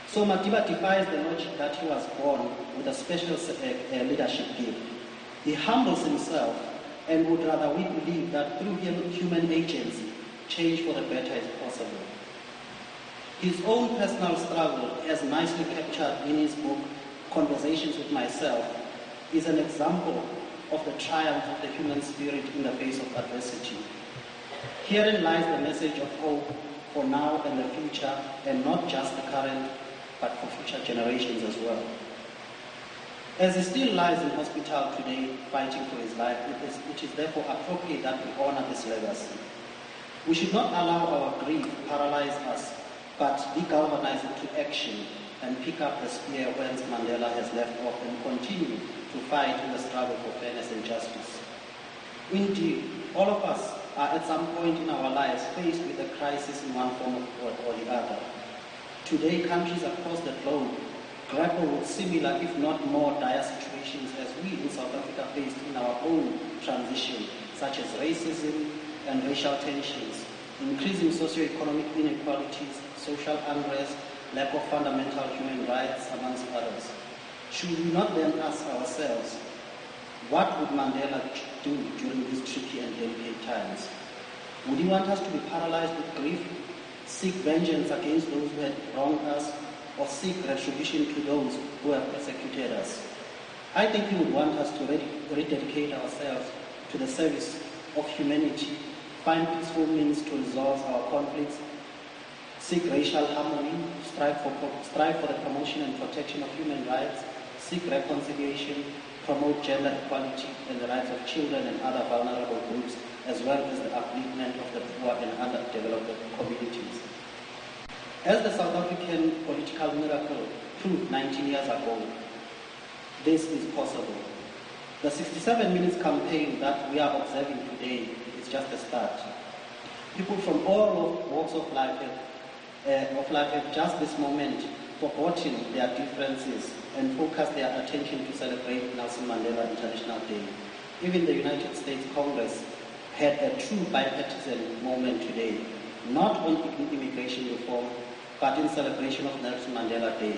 So Madiba defies the logic that he was born with a special leadership gift. He humbles himself and would rather we believe that through human agency, change for the better is possible. His own personal struggle, as nicely captured in his book, Conversations with Myself, is an example of the triumph of the human spirit in the face of adversity. Herein lies the message of hope for now and the future, and not just the current, but for future generations as well. As he still lies in hospital today, fighting for his life, it is therefore appropriate that we honor this legacy. We should not allow our grief to paralyze us, but degalvanize it to action and pick up the spear whence Mandela has left off and continue to fight in the struggle for fairness and justice. Indeed, all of us are at some point in our lives faced with a crisis in one form or the other. Today, countries across the globe grapple with similar, if not more, dire situations as we in South Africa faced in our own transition, such as racism and racial tensions, increasing socio-economic inequalities, social unrest, lack of fundamental human rights, amongst others. Should we not then ask ourselves, what would Mandela do during these tricky and delicate times? Would he want us to be paralyzed with grief, seek vengeance against those who had wronged us, or seek retribution to those who have persecuted us? I think he would want us to rededicate ourselves to the service of humanity, find peaceful means to resolve our conflicts, seek racial harmony, strive for the promotion and protection of human rights, seek reconciliation, promote gender equality and the rights of children and other vulnerable groups, as well as the upliftment of the poor and underdeveloped communities. As the South African political miracle proved 19 years ago, this is possible. The 67 Minutes campaign that we are observing today is just a start. People from all walks of life have just this moment forgotten their differences and focused their attention to celebrate Nelson Mandela International Day. Even the United States Congress had a true bipartisan moment today, not on immigration reform, but in celebration of Nelson Mandela Day,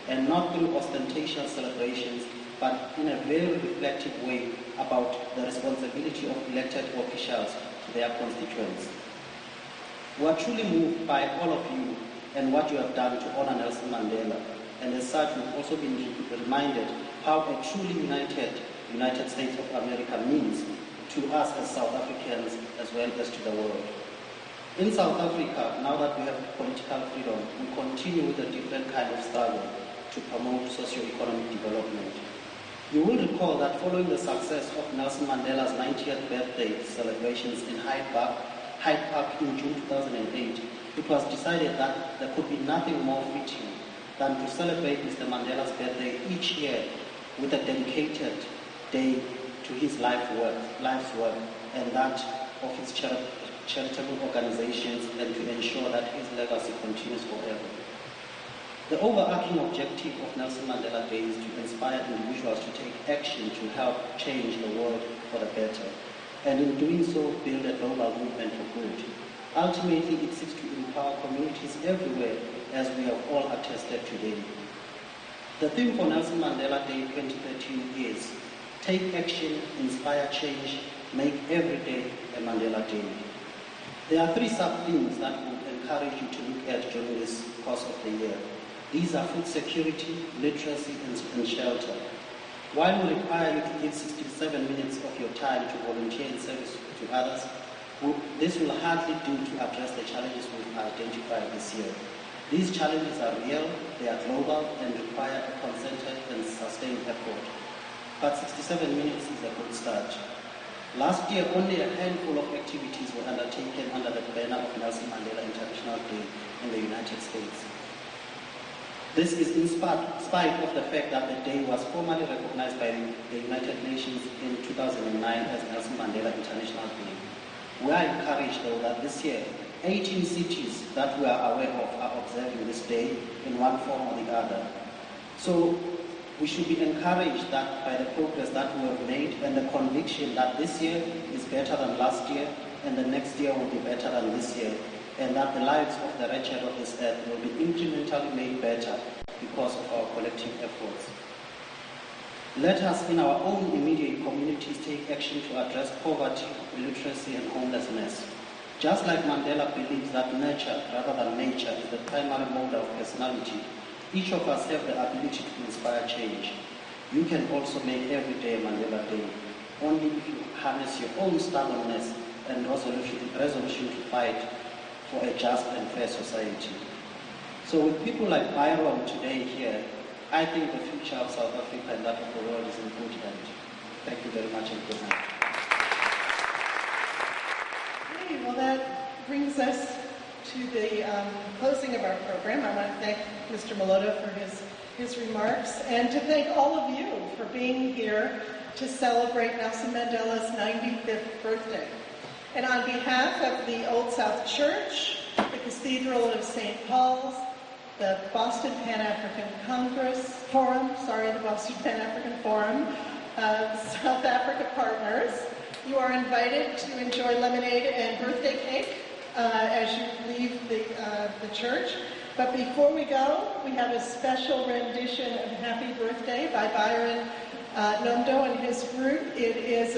and not through ostentatious celebrations, but in a very reflective way about the responsibility of elected officials to their constituents. We are truly moved by all of you and what you have done to honor Nelson Mandela, and as such we've also been reminded how a truly United States of America means to us as South Africans as well as to the world. In South Africa, now that we have political freedom, we continue with a different kind of struggle to promote socio-economic development. You will recall that following the success of Nelson Mandela's 90th birthday celebrations in Hyde Park in June 2008, it was decided that there could be nothing more fitting than to celebrate Mr. Mandela's birthday each year with a dedicated day to his life's work, and that of his charitable organizations, and to ensure that his legacy continues forever. The overarching objective of Nelson Mandela Day is to inspire individuals to take action to help change the world for the better, and in doing so, build a global movement for good. Ultimately, it seeks to empower communities everywhere, as we have all attested today. The theme for Nelson Mandela Day 2013 is Take Action, Inspire Change, Make Every Day a Mandela Day. There are 3 sub-themes that we would encourage you to look at during this course of the year. These are food security, literacy, and shelter. While we require you to give 67 minutes of your time to volunteer in service to others, this will hardly do to address the challenges we've identified this year. These challenges are real, they are global, and require a concerted and sustained effort. But 67 minutes is a good start. Last year, only a handful of activities were undertaken under the banner of Nelson Mandela International Day in the United States. This is in spite of the fact that the day was formally recognized by the United Nations in 2009 as Nelson Mandela International Day. We are encouraged, though, that this year, 18 cities that we are aware of are observing this day in one form or the other. So we should be encouraged that by the progress that we have made and the conviction that this year is better than last year and the next year will be better than this year, and that the lives of the wretched of this earth will be incrementally made better because of our collective efforts. Let us in our own immediate communities take action to address poverty, illiteracy, and homelessness. Just like Mandela believes that nurture rather than nature is the primary mode of personality, each of us have the ability to inspire change. You can also make every day Mandela Day, only if you harness your own stubbornness and resolution to fight for a just and fair society. So with people like Byron today here, I think the future of South Africa and that of the world is in good hands. Thank you very much and good night. Okay, well that brings us to the closing of our program. I want to thank Mr. Maejah for his remarks and to thank all of you for being here to celebrate Nelson Mandela's 95th birthday. And on behalf of the Old South Church, the Cathedral of St. Paul's, the Boston Pan-African Forum, South Africa partners, you are invited to enjoy lemonade and birthday cake as you leave the church. But before we go, we have a special rendition of Happy Birthday by Byron Nomdo and his group. It is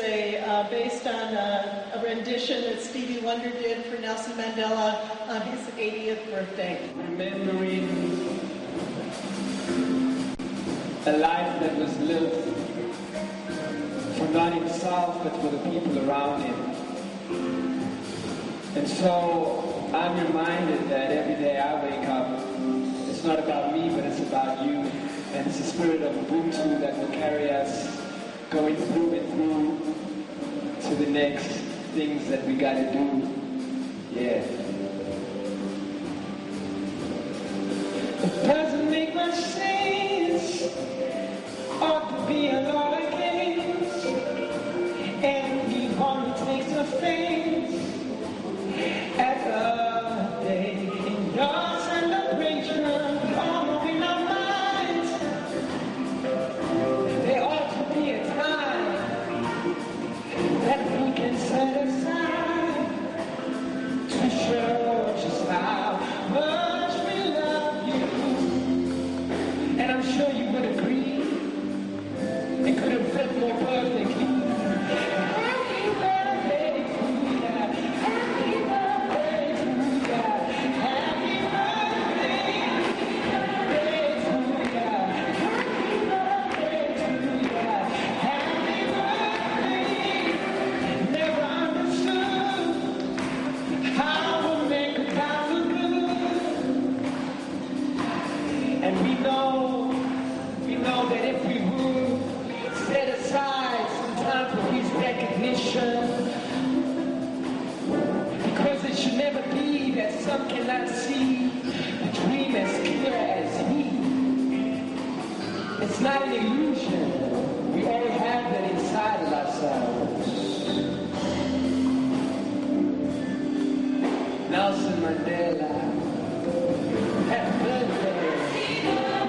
based on a rendition that Stevie Wonder did for Nelson Mandela on his 80th birthday. Remembering a life that was lived for not himself, but for the people around him. And so I'm reminded that every day I wake up, it's not about me, but it's about you. And it's the spirit of Ubuntu that will carry us going through and through to the next things that we got to do. Yeah. It doesn't make much sense. Ought to be a lot of games. And he only takes offense at the day in your celebration. All in our minds. There ought to be a time that we can set aside to show just how much we love you. And I'm sure you would agree. It could have fit more perfectly. Happy birthday to you. Happy birthday to you. Happy birthday to you. Happy birthday to you. Happy birthday. Never understood how to make 1,000 good. And we know that if we would set aside some time for his recognition, because it should never be that some cannot see the dream as clear as he. It's not an illusion. We all have that inside of ourselves. Nelson Mandela, happy birthday. Happy birthday.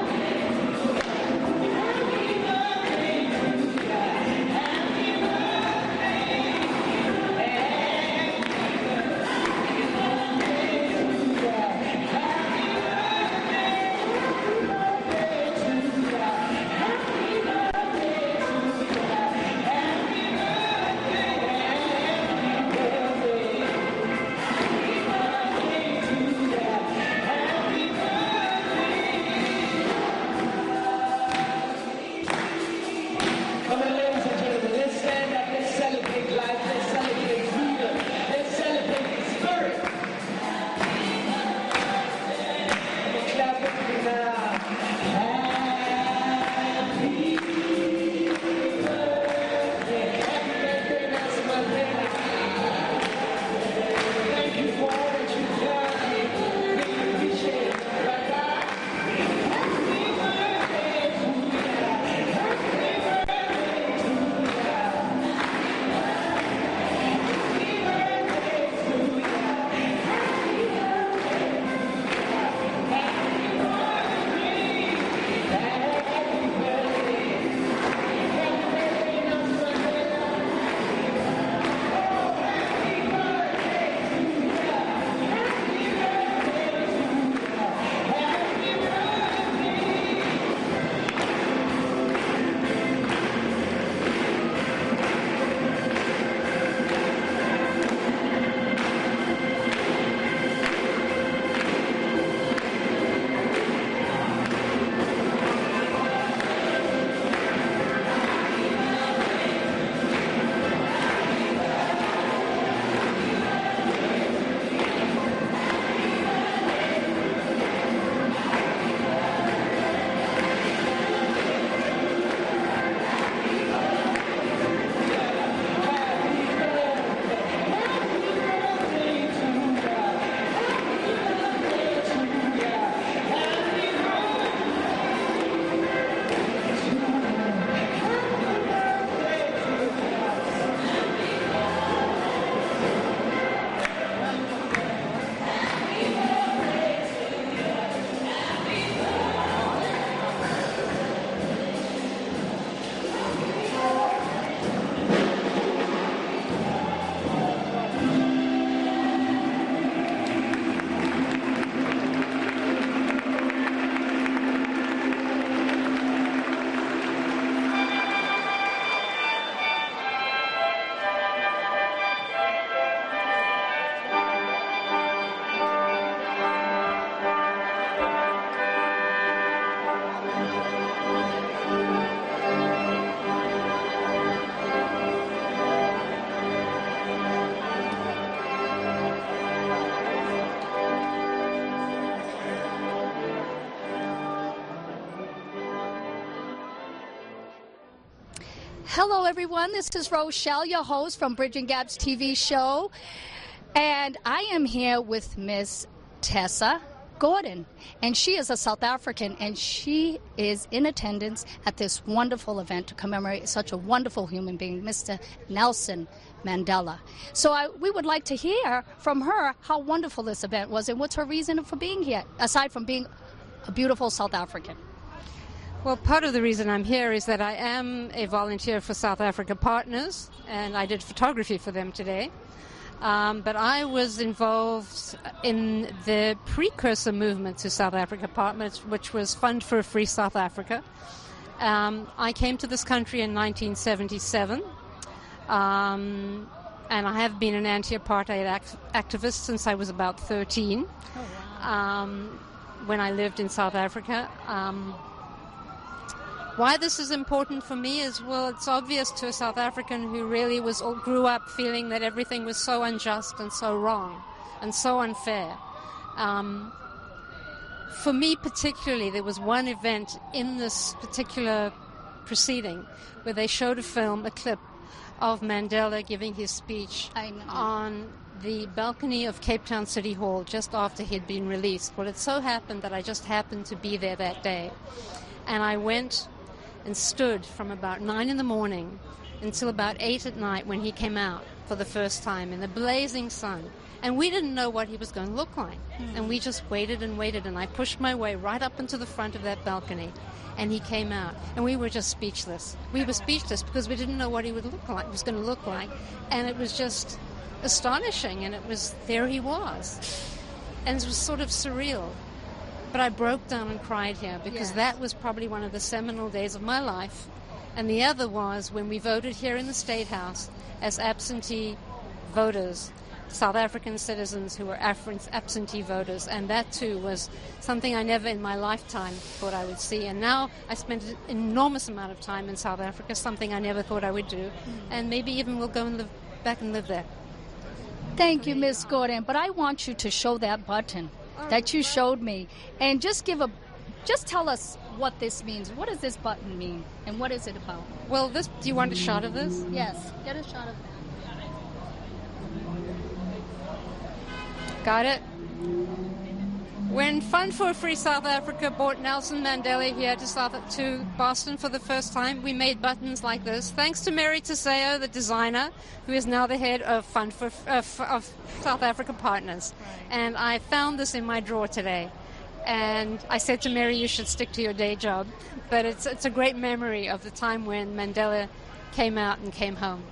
Hello, everyone. This is Rochelle, your host from Bridging Gaps TV show. And I am here with Miss Tessa Gordon. And she is a South African, and she is in attendance at this wonderful event to commemorate such a wonderful human being, Mr. Nelson Mandela. So we would like to hear from her how wonderful this event was and what's her reason for being here, aside from being a beautiful South African. Well, part of the reason I'm here is that I am a volunteer for South Africa Partners, and I did photography for them today. But I was involved in the precursor movement to South Africa Partners, which was Fund for a Free South Africa. I came to this country in 1977, and I have been an anti-apartheid activist since I was about 13, when I lived in South Africa. Why this is important for me is, well, it's obvious to a South African who really grew up feeling that everything was so unjust and so wrong and so unfair. For me particularly, there was one event in this particular proceeding where they showed a clip of Mandela giving his speech on the balcony of Cape Town City Hall just after he'd been released. Well, it so happened that I just happened to be there that day. And I went and stood from about 9 in the morning until about 8 at night when he came out for the first time in the blazing sun. And we didn't know what he was going to look like. And we just waited and waited, and I pushed my way right up into the front of that balcony, and he came out. And we were just speechless. We were speechless because we didn't know what he was going to look like. And it was just astonishing, and there he was. And it was sort of surreal. But I broke down and cried here because that was probably one of the seminal days of my life. And the other was when we voted here in the State House as absentee voters, South African citizens who were absentee voters. And that, too, was something I never in my lifetime thought I would see. And now I spent an enormous amount of time in South Africa, something I never thought I would do. And maybe even will go and live back and live there. Thank you, Miss Gordon. But I want you to show that button that you showed me, and just tell us what this means. What does this button mean, and what is it about? Well, do you want a shot of this? Yes, get a shot of that. Got it? When Fund for a Free South Africa brought Nelson Mandela here to Boston for the first time, we made buttons like this, thanks to M.A.J.O., the designer, who is now the head of Fund for of South Africa Partners. And I found this in my drawer today. And I said to Mary, you should stick to your day job. But it's a great memory of the time when Mandela came out and came home.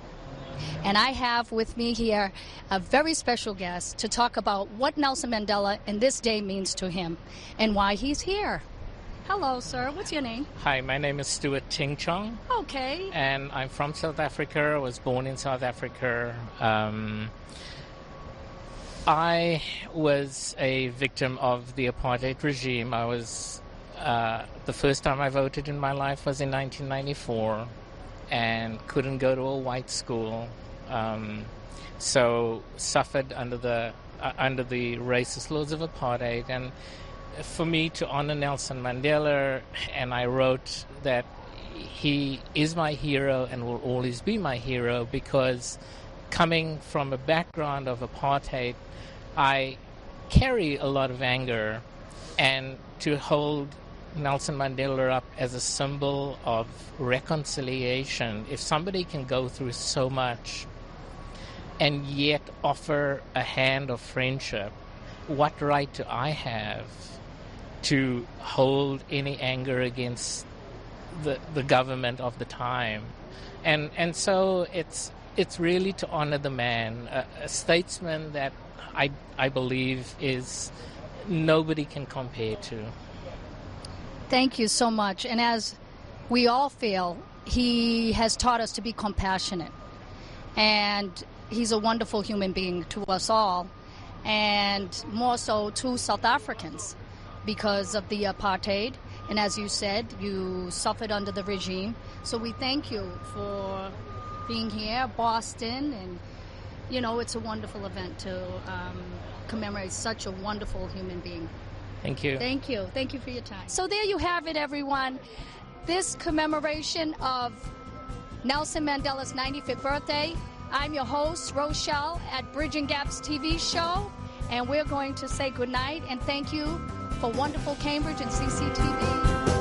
And I have with me here a very special guest to talk about what Nelson Mandela and this day means to him and why he's here. Hello, sir. What's your name? Hi, my name is Stuart Ting Chong. Okay. And I'm from South Africa. I was born in South Africa. I was a victim of the apartheid regime. I was the first time I voted in my life was in 1994. And couldn't go to a white school, so suffered under the racist laws of apartheid. And for me to honor Nelson Mandela, and I wrote that he is my hero and will always be my hero, because coming from a background of apartheid, I carry a lot of anger, and to hold Nelson Mandela up as a symbol of reconciliation. If somebody can go through so much and yet offer a hand of friendship, what right do I have to hold any anger against the government of the time? And so it's really to honor the man, a statesman that I believe is nobody can compare to. Thank you so much. And as we all feel, he has taught us to be compassionate. And he's a wonderful human being to us all, and more so to South Africans because of the apartheid. And as you said, you suffered under the regime. So we thank you for being here, Boston. And, you know, it's a wonderful event to commemorate such a wonderful human being. Thank you. Thank you. Thank you for your time. So there you have it, everyone. This commemoration of Nelson Mandela's 95th birthday. I'm your host, Rochelle, at Bridging Gaps TV show, and we're going to say goodnight and thank you for wonderful Cambridge and CCTV.